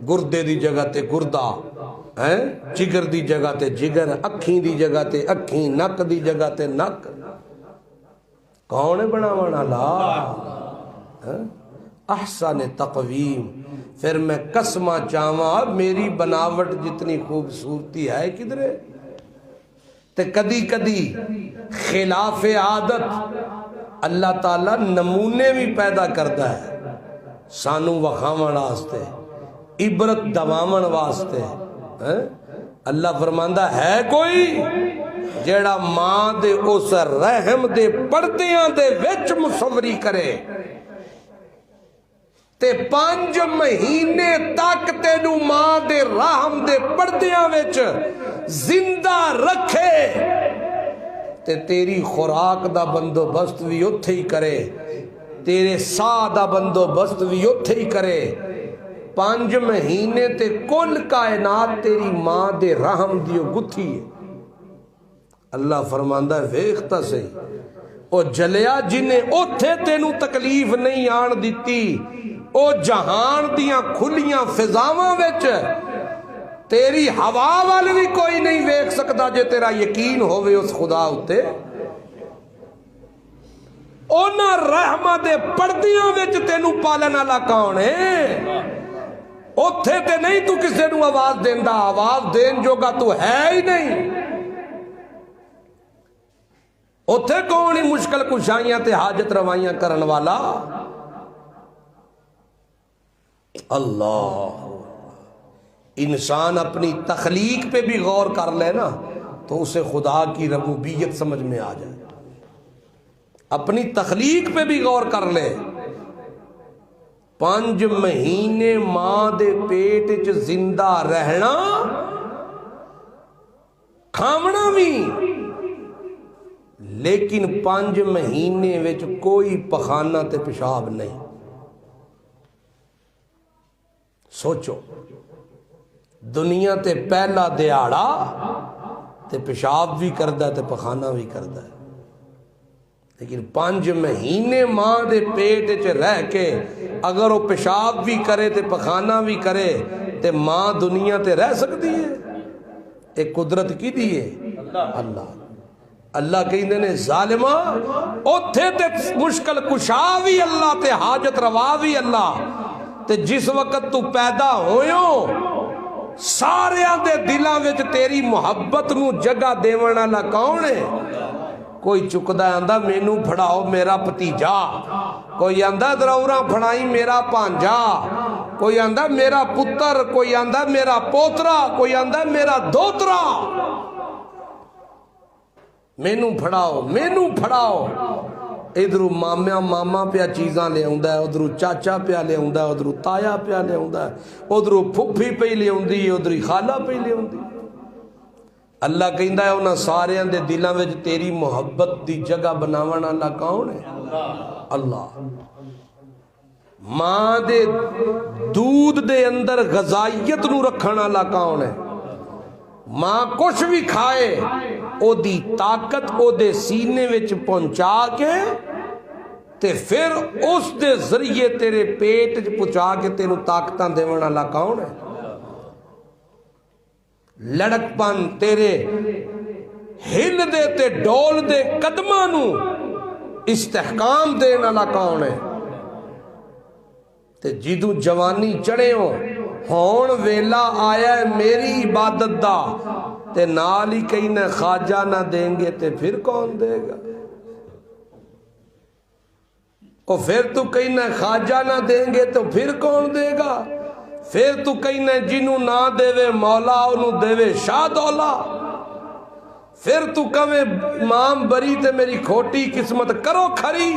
گردے دی جگہ تے گردہ، جگر دی جگہ تے جگر، اکھیں دی جگہ تے اکھیں، نک دی جگہ تے نک، کون بناون والا؟ احسن تقویم۔ پھر میں قسمہ چاہواں میری بناوٹ جتنی خوبصورتی ہے کدھرے، تے کدی کدی خلاف عادت اللہ تعالیٰ نمونے بھی پیدا کرتا ہے سانو وکھاون واسطے، عبرت دواون واسطے۔ اللہ فرماندا ہے کوئی جیڑا ماں دے اس رحم دے پردیاں دے وچ مصوری کرے تے 5 مہینے تک تینوں ماں دے رحم دے پردیاں وچ زندہ رکھے تے تیری خوراک دا بندوبست بھی اوتھے ہی کرے، تیرے ساہ دا بندوبست بھی اوتھے ہی کرے، 5 مہینے تے کل کائنات تیری ماں دے رحم دیو گتھی ہے۔ اللہ فرماندا ہے ویکھتا سی او جلیا جنہیں اوتھے تینوں تکلیف نہیں آن دیتی، او جہان دیاں کھلیاں فضاواں وچ تیری ہوا وال بھی کوئی نہیں ویکھ سکتا جے تیرا یقین ہووے اس خدا اتے۔ اونا رحمت دے پردیاں وچ تینوں پالن والا کون ہے؟ اوتھے تے نہیں تو کسے نو آواز دیندا، آواز دین جوگا تو ہے ہی نہیں۔ اوتھے کون ہی مشکل کشائیاں تے حاجت روائیاں کرن والا؟ اللہ۔ انسان اپنی تخلیق پہ بھی غور کر لے نا تو اسے خدا کی ربوبیت سمجھ میں آ جائے۔ اپنی تخلیق پہ بھی غور کر لے۔ 5 مہینے ماں دے پیٹ چ زندہ رہنا، کھاونا بھی، لیکن 5 مہینے وچ کوئی پخانہ تے پیشاب نہیں۔ سوچو، دنیا تے پہلا دیہاڑا تے پیشاب بھی کردا تے پخانہ بھی کردا ہے، لیکن 5 مہینے ماں دے پیٹ چ رہ کے اگر وہ پیشاب بھی کرے تے پخانہ بھی کرے تے ماں دنیا تے رہ سکتی ہے؟ ایک قدرت کی دی ہے اللہ۔ اللہ کہندے نے ظالما اوتھے تے مشکل کشا بھی اللہ تے حاجت روا بھی اللہ، تے جس وقت تو پیدا ہویوں ساریاں دے دلاں وچ تیری محبت نو جگہ دیون والا کون ہے؟ کوئی چکدا آندا مینوں پھڑاؤ میرا بھتیجا، کوئی آندا دروراں پھڑائی میرا پانجا، کوئی آندا میرا پتر، کوئی آندا میرا پوترا، کوئی آندا میرا دوترا، مینوں پھڑاؤ مینوں پھڑاؤ۔ ادھرو ماما پیا چیزاں لے آندا ہے، ادھرو چاچا پیا لے آندا ہے، ادھرو تایا پیا لے آندا ہے، ادھرو پھپھی پہ لے آندی، ادھری خالہ پہ لے آندی۔ اللہ کہندا ہے انہاں ساریاں دے دلاں وچ تیری محبت دی جگہ بناون والا کون ہے؟ اللہ۔ ماں دے دودھ دے اندر غذائیت نو رکھن والا کون ہے؟ ماں کچھ بھی کھائے او دی طاقت او دے سینے وچ پہنچا کے تے پھر اس دے ذریعے تیرے پیٹ وچ پہنچا کے تینوں طاقتاں دیون والا کون ہے؟ لڑک پن تیرے ہل دے تے ڈول دے قدماں نو استحکام دین والا کون ہے؟ تے جدوں جوانی چڑھے ہون ویلا آیا ہے میری عبادت دا تے نال ہی کہیں نہ خواجہ نہ دیں گے تے پھر کون دے گا؟ اور پھر تو کہیں نہ خواجہ نہ دیں گے تو پھر کون دے گا؟ پھر تو کہیں نہ جنوں نہ دے وے مولا انہوں دے وے شاہ دولا، پھر تو کہے امام بری تے میری کھوٹی قسمت کرو کھری۔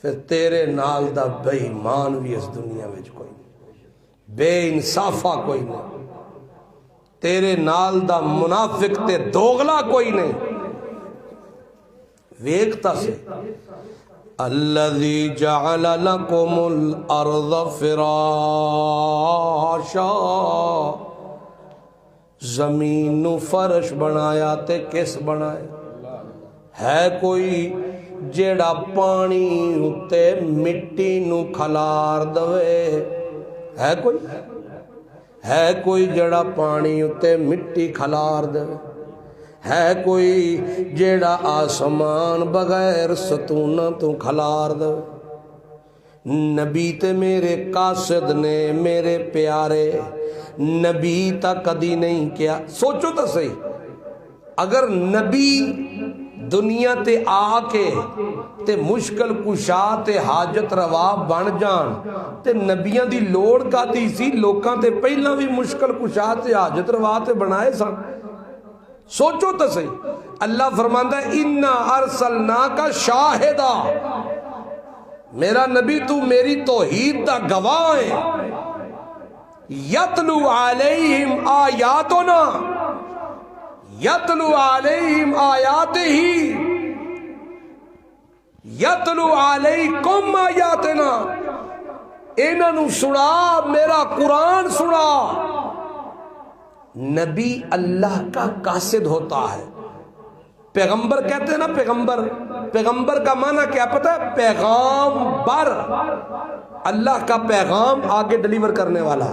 پھر تیرے نال دا بے ایمان بھی اس دنیا میں کوئی نہیں، بے انصافہ کوئی نہیں، تیرے نال دا منافق تے دوغلا کوئی نہیں۔ ویکھتا سے الذی جعل لکم الارض فراشا، زمین نو فرش بنایا تے کس بنایا؟ ہے کوئی جیڑا پانی اتے مٹی نو کھلار دوے؟ ہے کوئی جیڑا پانی اتے مٹی کھلار دوے؟ ہے کوئی جیڑا آسمان بغیر ستونہ تو کھلار دوے؟ نبی تے میرے قاصد نے میرے پیارے نبی تا کدی نہیں کیا۔ سوچو تو صحیح، اگر نبی دنیا تے آ کے تے مشکل کشا تے حاجت روا بن جان تے نبیاں دی لوڑ کا دی سی؟ لوکاں تے پہلا بھی مشکل کشا تے حاجت روا تے بنائے سن۔ سوچو تو صحیح، اللہ فرماندا ہے اِنَّا أَرْسَلْنَاكَ شَاهِدًا، میرا نبی تو میری توحید دا گواہ ہے۔ یتلو علیہم آیاتنا، یتلو علیہم آیاتہ، یتلو علیکم آیاتنا، انہاں نو سنا میرا قرآن سنا، نبی اللہ کا قاصد ہوتا ہے. پیغمبر کہتے ہیں نا پیغمبر, پیغمبر کا معنی کیا پتہ ہے؟ پیغام بر, اللہ کا پیغام آگے ڈلیور کرنے والا.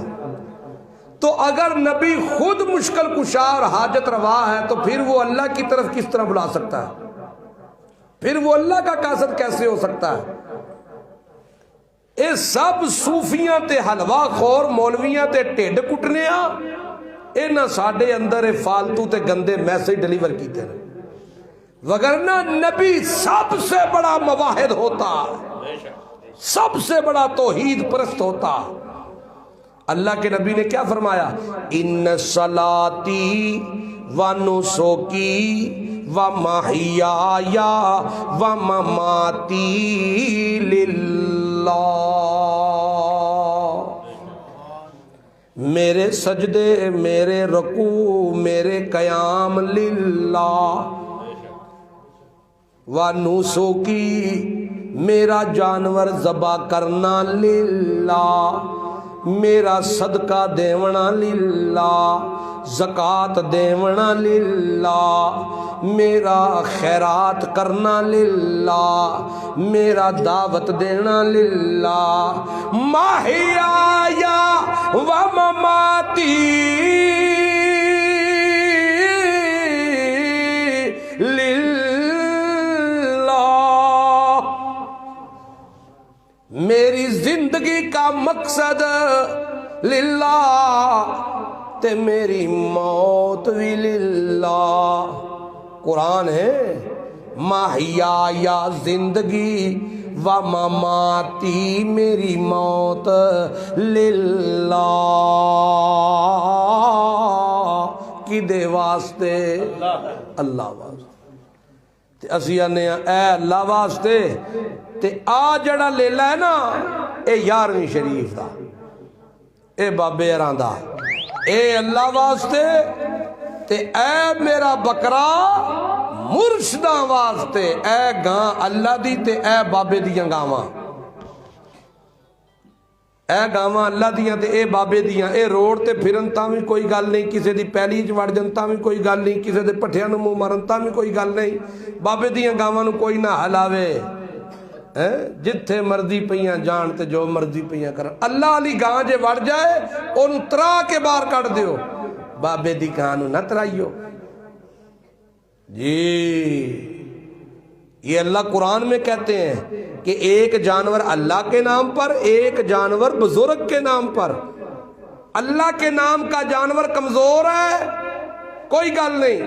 تو اگر نبی خود مشکل کشا اور حاجت روا ہے تو پھر وہ اللہ کی طرف کس طرح بلا سکتا ہے؟ پھر وہ اللہ کا قاصد کیسے ہو سکتا ہے؟ اے سب صوفیاں تے حلوہ خور مولویاں تے ٹھڈ کٹنے آ, انہاں ساڈے اندر اے فالتو تے گندے میسج ڈلیور کیتے ہیں. وگرنہ نبی سب سے بڑا مواحد ہوتا, سب سے بڑا توحید پرست ہوتا. اللہ کے نبی نے کیا فرمایا؟ ان صلاتی و نسکی و محیایا و مماتی للہ. میرے سجدے, میرے رکوع, میرے قیام للہ. و نسکی, میرا جانور ذبح کرنا للہ, میرا صدقہ دیونا للہ, زکوٰۃ دیونا للہ, میرا خیرات کرنا للہ, میرا دعوت دینا للہ. ماہیا و مماتی میری زندگی کا مقصد للہ تے میری موت بھی للہ. قرآن ہے, ماہیا یا زندگی و مماتی میری موت للہ. کدے واسطے؟ اللہ واسطے. اسی آنے اے اللہ واسطے. تے آ جڑا لیلا ہے نا اے 11ویں شریف دا, اے بابے اراں دا, اے اللہ واسطے. تے اے میرا بکرا مرشداں واسطے, اے گاں اللہ دی تے اے بابے دیاں گاواں, اے گاواں اللہ دیاں تے اے بابے دیاں. اے روڈ تے پھرن تاں بھی کوئی گل نہیں, کسے دی پیلی وچ وڑ جن تاں بھی کوئی گل نہیں, کسے دے پٹھیاں نوں منہ مارن تاں بھی کوئی گل نہیں. بابے دیاں گاواں نوں کوئی نہ ہلاوے, جتھے مرضی پیاں جان تے جو مرضی پیاں کرن. اللہ علی گاں جے وڑ جائے اونوں ترا کے باہر کٹ دیو, بابے دی گاں نوں نہ ترائیو جی. یہ اللہ قرآن میں کہتے ہیں کہ ایک جانور اللہ کے نام پر, ایک جانور بزرگ کے نام پر. اللہ کے نام کا جانور کمزور ہے کوئی گل نہیں,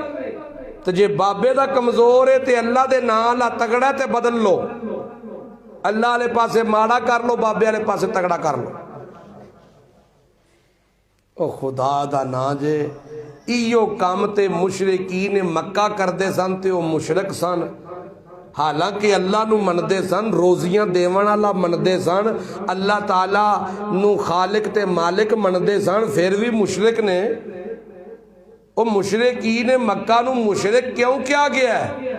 تو جے بابے دا کمزور ہے تے اللہ دے نام لا تگڑا تے بدل لو. اللہ والے پاسے ماڑا کر لو, بابے والے پاسے تگڑا کر لو. او خدا دا نا جے ایو کام تے مشرکین مکہ کردے سن تے او مشرک سن. حالانکہ اللہ نو مندے سن, روزیاں دیون والا مندے سن, اللہ تعالی نو خالق تے مالک مندے سن, پھر بھی مشرک نے. او مشرکین مکہ نو مشرک کیوں کیا گیا ہے؟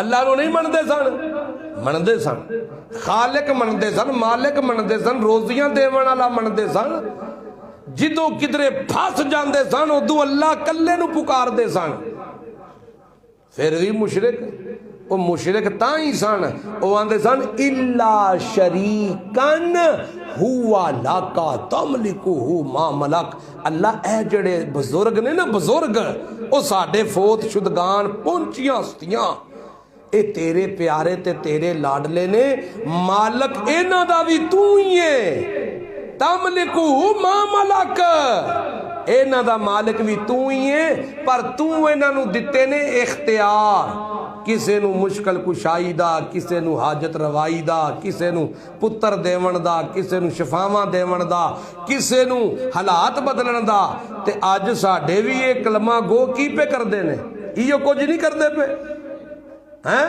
اللہ نو نہیں مندے سن, مندے سن, خالق مندے سن, مالک مندے سن, روزیاں دیون والا مندے سن. جدوں کدرے پھس جاندے سن ادو اللہ کلے نو پکار دے سن, پھر بھی مشرک. وہ مشرک تاں ہی سن, وہ آندے سن الا شریکن ہوا لاکا تملکہ ما ملک. اللہ اے جڑے بزرگ نے نا, بزرگ او ساڈے فوت شدگان پہنچیاں ہستیاں, اے تیرے پیارے تے تیرے لاڈلے نے, مالک انہاں دا بھی تو ہی ہے. تملکہ ما ملک, انہاں دا مالک بھی تو ہی ہے, پر تو انہاں نو دتے نے اختیار. کسے نو مشکل کشائی دا, کسے نو حاجت روائی دا, کسے نو پتر دیون دا, کسے نو شفاواں دیون دا, کسے نو حالات بدلن دا. تے اج ساڈے بھی یہ کلمہ گو کی پہ کر دے نے, ایو کچھ نہیں کر دے پہ ہیں.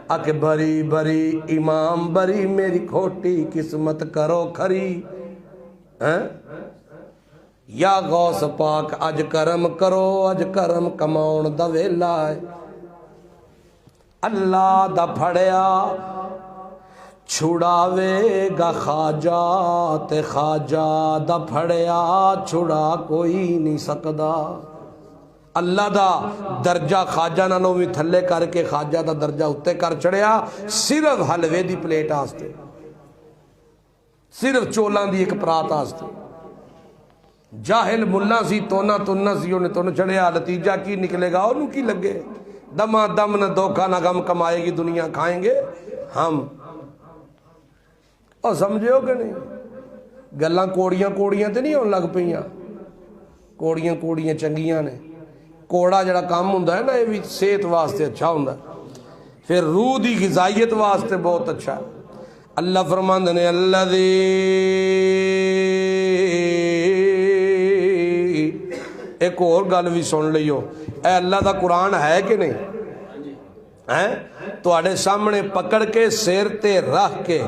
آکے بری بری امام بری میری کھوٹی قسمت کرو کھری, یا غوث پاک اج کرم کرو, اج کرم کماؤن دا ویلا ہے. اللہ دا پھڑیا چھڑاوے گا خواجہ تے خواجہ دا پھڑیا چھڑا کوئی نہیں سکدا۔ اللہ دا درجہ خواجہ نالوں بھی تھلے کر کے خواجہ دا درجہ اتے کر چڑھیا صرف حلوے دی پلیٹ آستے، صرف چولان دی ایک پرات آستے۔ جاہل ملا سی تونا تننا سی انہیں تن چڑھیا، نتیجہ کی نکلے گا انہوں کی لگے؟ دما دم نہ دھوکا نہ غم کمائے گی دنیا، کھائیں گے ہم۔ اور سمجھے ہو کہ نہیں؟ گلاں کوڑیاں کوڑیاں تے نہیں ہون لگ پئیاں، کوڑیاں کوڑیاں چنگیاں نے۔ کوڑا جڑا کام ہوندا ہے نا یہ بھی صحت واسطے اچھا ہوندا ہے، پھر روح دی غذائیت واسطے بہت اچھا ہے۔ اللہ فرماندے نے الذی، ایک اور گل بھی سن لئیو، اے اللہ دا قرآن ہے کہ نہیں ہے؟ تواڈے سامنے پکڑ کے سیر تے رکھ کے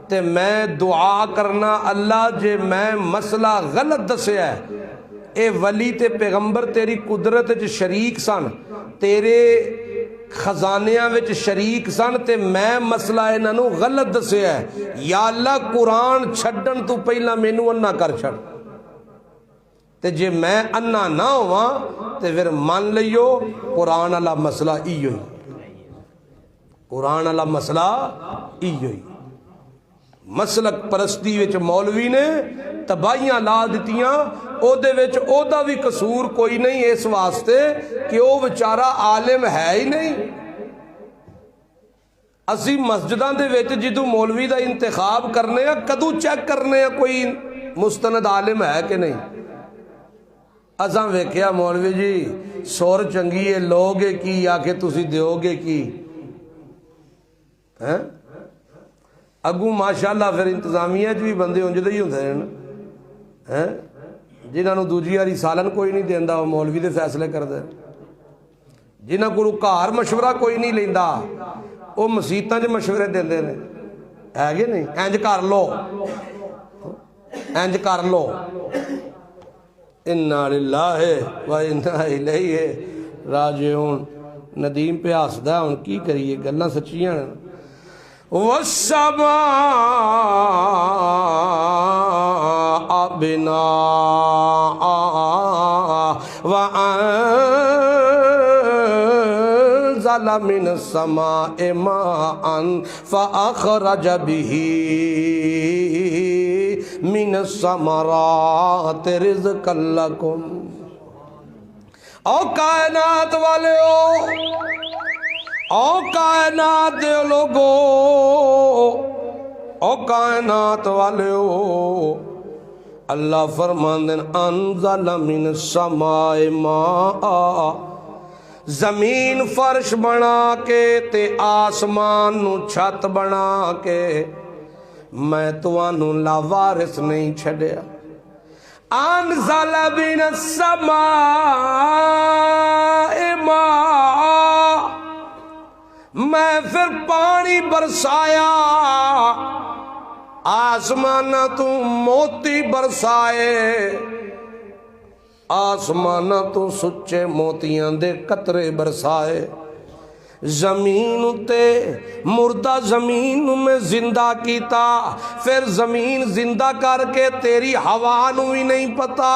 تے میں دعا کرنا اللہ جے میں مسئلہ غلط دسیا ہے، اے ولی تے پیغمبر تیری قدرت وچ شریک سن، تیرے خزانیاں وچ شریک سن تے میں مسئلہ انہاں نوں غلط دسیا ہے، یا اللہ قرآن چھڈن تو پہلا مینوں انا کر چھڑ، تے جے میں انا نہ ہواں تے پھر مان لئیو قرآن والا مسئلہ ایو ہی، قرآن والا مسئلہ ایو ہی۔ مسلک پرستی وچ مولوی نے تباہیاں لا دتیاں، او دے وچ او دا بھی قصور کوئی نہیں اس واسطے کہ او بیچارہ عالم ہے ہی نہیں۔ اسی مسجداں دے وچ جدوں مولوی دا انتخاب کرنے ہیں کدوں چیک کرنے ہیں کوئی مستند عالم ہے کہ نہیں؟ اساں ویکھیا مولوی جی سور چنگی ہے لوگے کی یا کہ تسی دیو گے کی ہیں؟ اگوں ماشاءاللہ پھر انتظامیہ بھی بندے انجدے ہی ہوندے ہیں جنہاں نوں دوجی واری سالن کوئی نہیں دیندا وہ مولوی دے فیصلے کردے، جنہاں کولوں گھر مشورہ کوئی نہیں لیندا وہ مسیتاں 'چ مشورے دیندے نے، ہے کہ نہیں؟ انج کر لو انج کر لو۔ انا للہ و انا الیہ راجعون۔ ندیم پہ ہسدا ہن کی کریے، گلاں سچیاں نے۔ والسماء بناء وأنزل من السماء ماء فأخرج به من الثمرات رزقا لكم۔ او کائنات والو، او کائنات دے لوگو، او کائنات والو، اللہ فرماندے انزل من السماء ماء، زمین فرش بنا کے تے آسمان نو چھت بنا کے میں توانوں لاوارث نہیں چھڈیا۔ انزل من السماء ماء، میں پھر پانی برسایا، آسمانہ تو موتی برسائے، آسمانہ تو سچے موتیاں دے قطرے برسائے، زمین تے مردہ زمین میں زندہ کیتا، پھر زمین زندہ کر کے تیری ہوا نو ہی نہیں پتا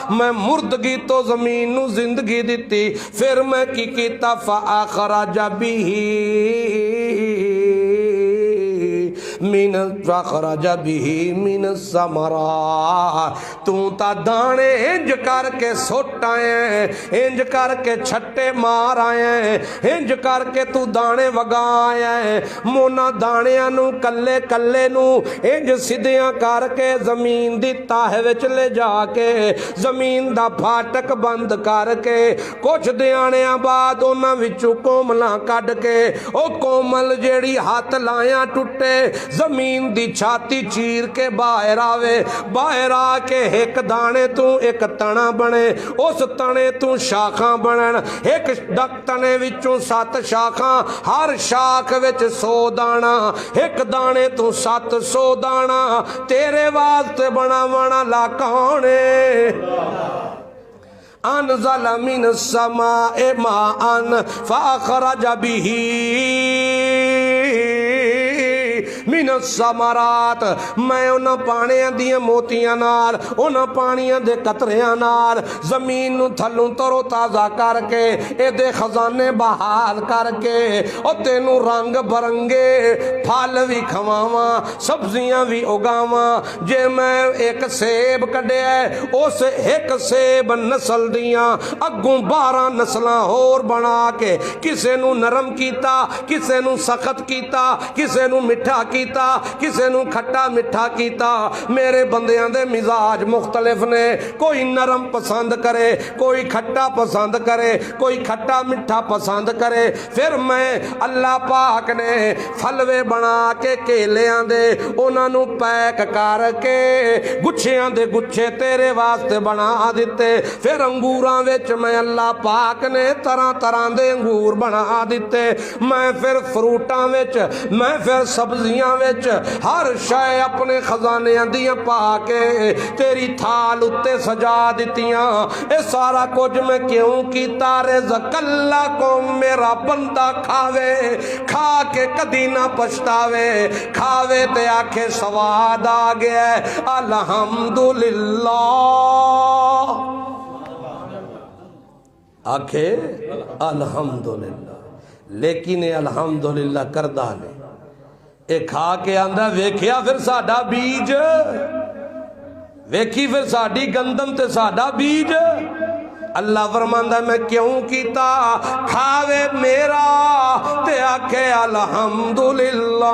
میں مردگی تو زمین نو زندگی دیتی، پھر میں کی کیتا فأخرج به من الثمرات، تو تا دانے انج کر کے سٹ آئے، انج کر کے چھٹے مار آئے، انج کر کے تو دانے وگا آئے، مونا دانیاں نو کلے کلے نو انج سدیاں کر کے زمین دی تاہ وچ لے جا کے زمین دا پھاٹک بند کر کے کچھ دیانیاں بعد انہاں وچوں کوملاں کڈ کے او کومل جیڑی ہاتھ لایاں ٹوٹے زمین دی چھاتی چیر کے باہر آوے، باہر آ کے ایک دانے تو ایک تنا بنے، اس تنے تو شاخاں بنن، ایک تنے وچوں 7 شاخاں، ہر شاخ وچ 100 دانا، ایک دانے تو 700 دانا، تیرے واسطے بناونا لا کون ہے؟ انزل من السماء ماء فأخرج به من الثمرات میں انہاں پانیاں دیاں موتیاں نال انہاں پانیاں دے قطریاں نال زمین نو تھلوں ترو تازہ کر کے اے دے خزانے بحال کر کے او تینوں رنگ برنگے پھل بھی کھواواں سبزیاں بھی اگاواں جے میں ایک سیب کڈیا ہے اس ایک سیب نسل دیاں اگوں 12 نسلاں اور بنا کے کسے نو نرم کیتا کسے نو سخت کیتا کسے نو مٹھا کیتا کسے نو کھٹا مٹھا کیتا میرے بندیاں دے مزاج مختلف نے کوئی نرم پسند کرے کوئی کھٹا پسند کرے کوئی کھٹا مٹھا پسند کرے پھر میں اللہ پاک نے پھلوے بنا کے کیلیاں دے انہاں نو پیک کر کے گچھیاں دے گچھے تیرے واسطے بنا دیتے پھر انگوراں وچ میں اللہ پاک نے طرح طرح دے انگور بنا دیتے میں پھر فروٹاں وچ میں پھر سبزیاں وچ ہر شے اپنے خزانے دیاں پا کے تیری تھال اتے سجا دیتیاں اے سارا کچھ میں کیوں کیتا رزق اللہ کو میرا بندہ کھاوے کھا کے کدی نہ پچھتاوے کھاوے تے آکھے سواد آ گیا ہے الحمدللہ آکھے الحمدللہ لیکن الحمدللہ کردہ نے اے کھا کے آندہ ویکھیا پھر ساڈا بیج ویکھی پھر ساڈی گندم تے ساڈا بیج اللہ فرماندہ میں کیوں کیتا کھاوے میرا تے آکھے الحمدللہ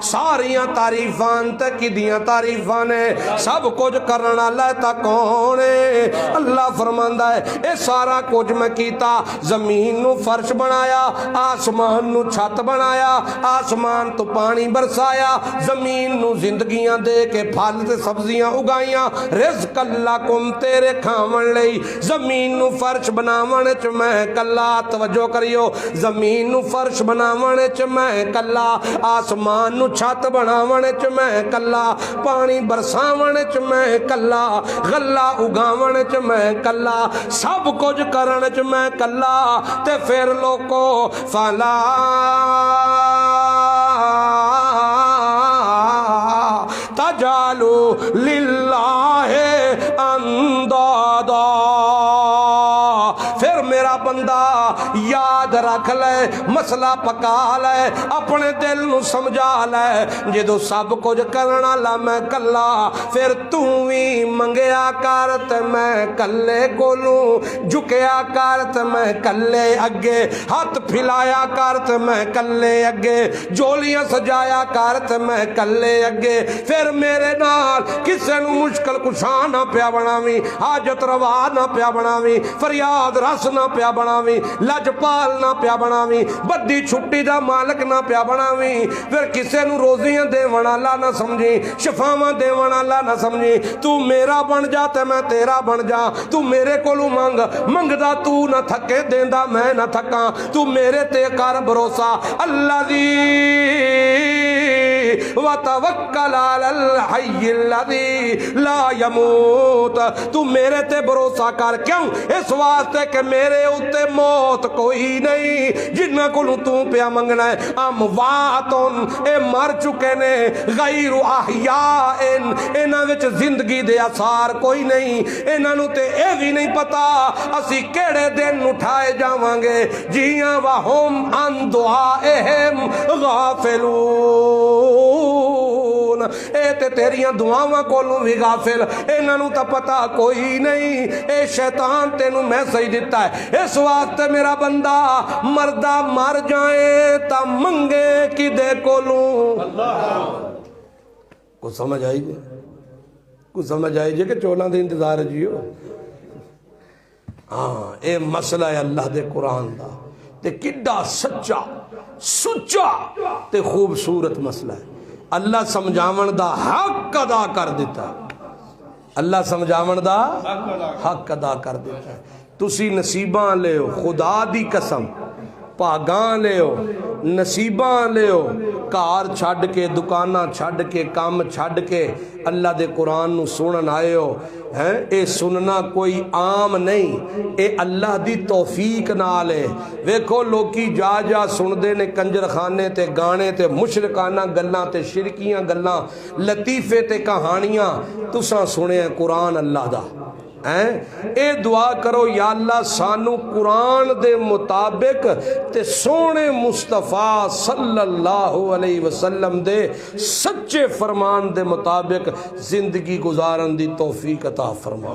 ساریاں تعریفان تک دیاں تعریفانے سب کچھ کرنا اللہ تک کونے اللہ فرماندہ ہے اے سارا کچھ میں کیتا زمین نو فرش بنایا آسمان نو چھت بنایا آسمان تو پانی برسایا زمین نو زندگیاں دے کے پھل تے سبزیاں اگائیاں رزق اللہ کم تیرے کھاون لئی زمین نو فرش بناونے چ میں کلا توجہ کریو زمین نو فرش بناونے چ میں کلا آسمان نو چھت بناونے چ میں کلا پانی برساونے چ میں کلا غلہ اگاونے چ میں کلا سب کچھ کرنے چ میں کلا تے پھر لوکو فلا تجالو للہ اندادا پھر میرا بندہ یاد رکھ لے مسئلہ پکا لے اپنے دل نو سمجھا لے جدو سب کچھ کرنا لا میں کلا پھر تُویں منگیا کرت میں کلے کولوں جھکیا کرت میں کلے اگے ہاتھ پھلایا کرت میں کلے اگے جولیاں سجایا کرت میں کلے اگے پھر میرے نال کسے نو مشکل کشا نہ پیا بناویں حاجت روا نہ پیا بناویں فریاد رس نہ پیا بناویں لجپال نہ پیا بناویں بدی چھٹی دا مالک نہ پیا بناویں پھر کسے نو روزیاں دیوان اللہ نہ سمجھی شفاواں دیوان اللہ نہ سمجھی تو میرا بن جا تے میں تیرا بن جا تو میرے کولو منگ منگدا تو نہ تھکے دیندا میں نہ تھکاں تو میرے تے کر بھروسہ اللہ دی وَتَوَكَّلْ عَلَى الْحَيِّ الَّذِي لَا يَمُوتُ تو میرے تے بھروسہ کر کیوں اس واسطے کہ میرے اتے موت کوئی نہیں جنہ کو تو پیا منگنا ہے امواتن اے مر چکے نے غیر احیاء انہاں وچ زندگی دے اثار کوئی نہیں انہاں نو تے اے بھی نہیں پتا اسی کیڑے دن اٹھائے جاواں گے جیاں وہم عن دعائہم غافلون اے تے تیریاں دعاواں کولوں بھی غافل انہاں نو تا پتا کوئی نہیں اے شیطان تینوں میسج دیتا ہے اس واسطے میرا بندہ مردہ مر جائے تا منگے کی دے کولوں کو سمجھ آئی جے کو سمجھ آئی جے کہ چولاں دے انتظار جیو ہاں اے مسئلہ ہے اللہ دے قرآن دا تے کڈا سچا سچا تے خوبصورت مسئلہ ہے اللہ سمجھاون دا حق ادا کر دیتا اللہ سمجھاون دا حق ادا کر دیتا ہے تسی نصیباں لے خدا دی قسم ਭਾਗਾਂ ਲਿਓ, ਨਸੀਬਾਂ ਲਿਓ, ਘਰ ਛੱਡ ਕੇ, ਦੁਕਾਨਾਂ ਛੱਡ ਕੇ, ਕੰਮ ਛੱਡ ਕੇ اللہ دے قرآن نو سنن آئے ہو ہیں. اے سننا کوئی عام نہیں، اے اللہ دی توفیق نال ہے. ویکھو لوکی جا جا سن دے نے کنجر خانے تے گانے تے مشرکانہ گلاں تے شرکیاں گلاں، لطیفے تے کہانیاں. تساں سنے ہیں قرآن اللہ دا. اے دعا کرو یا اللہ سانو قرآن دے مطابق تے سونے مصطفیٰ صلی اللہ علیہ وسلم دے سچے فرمان دے مطابق زندگی گزارن دی توفیق عطا فرما.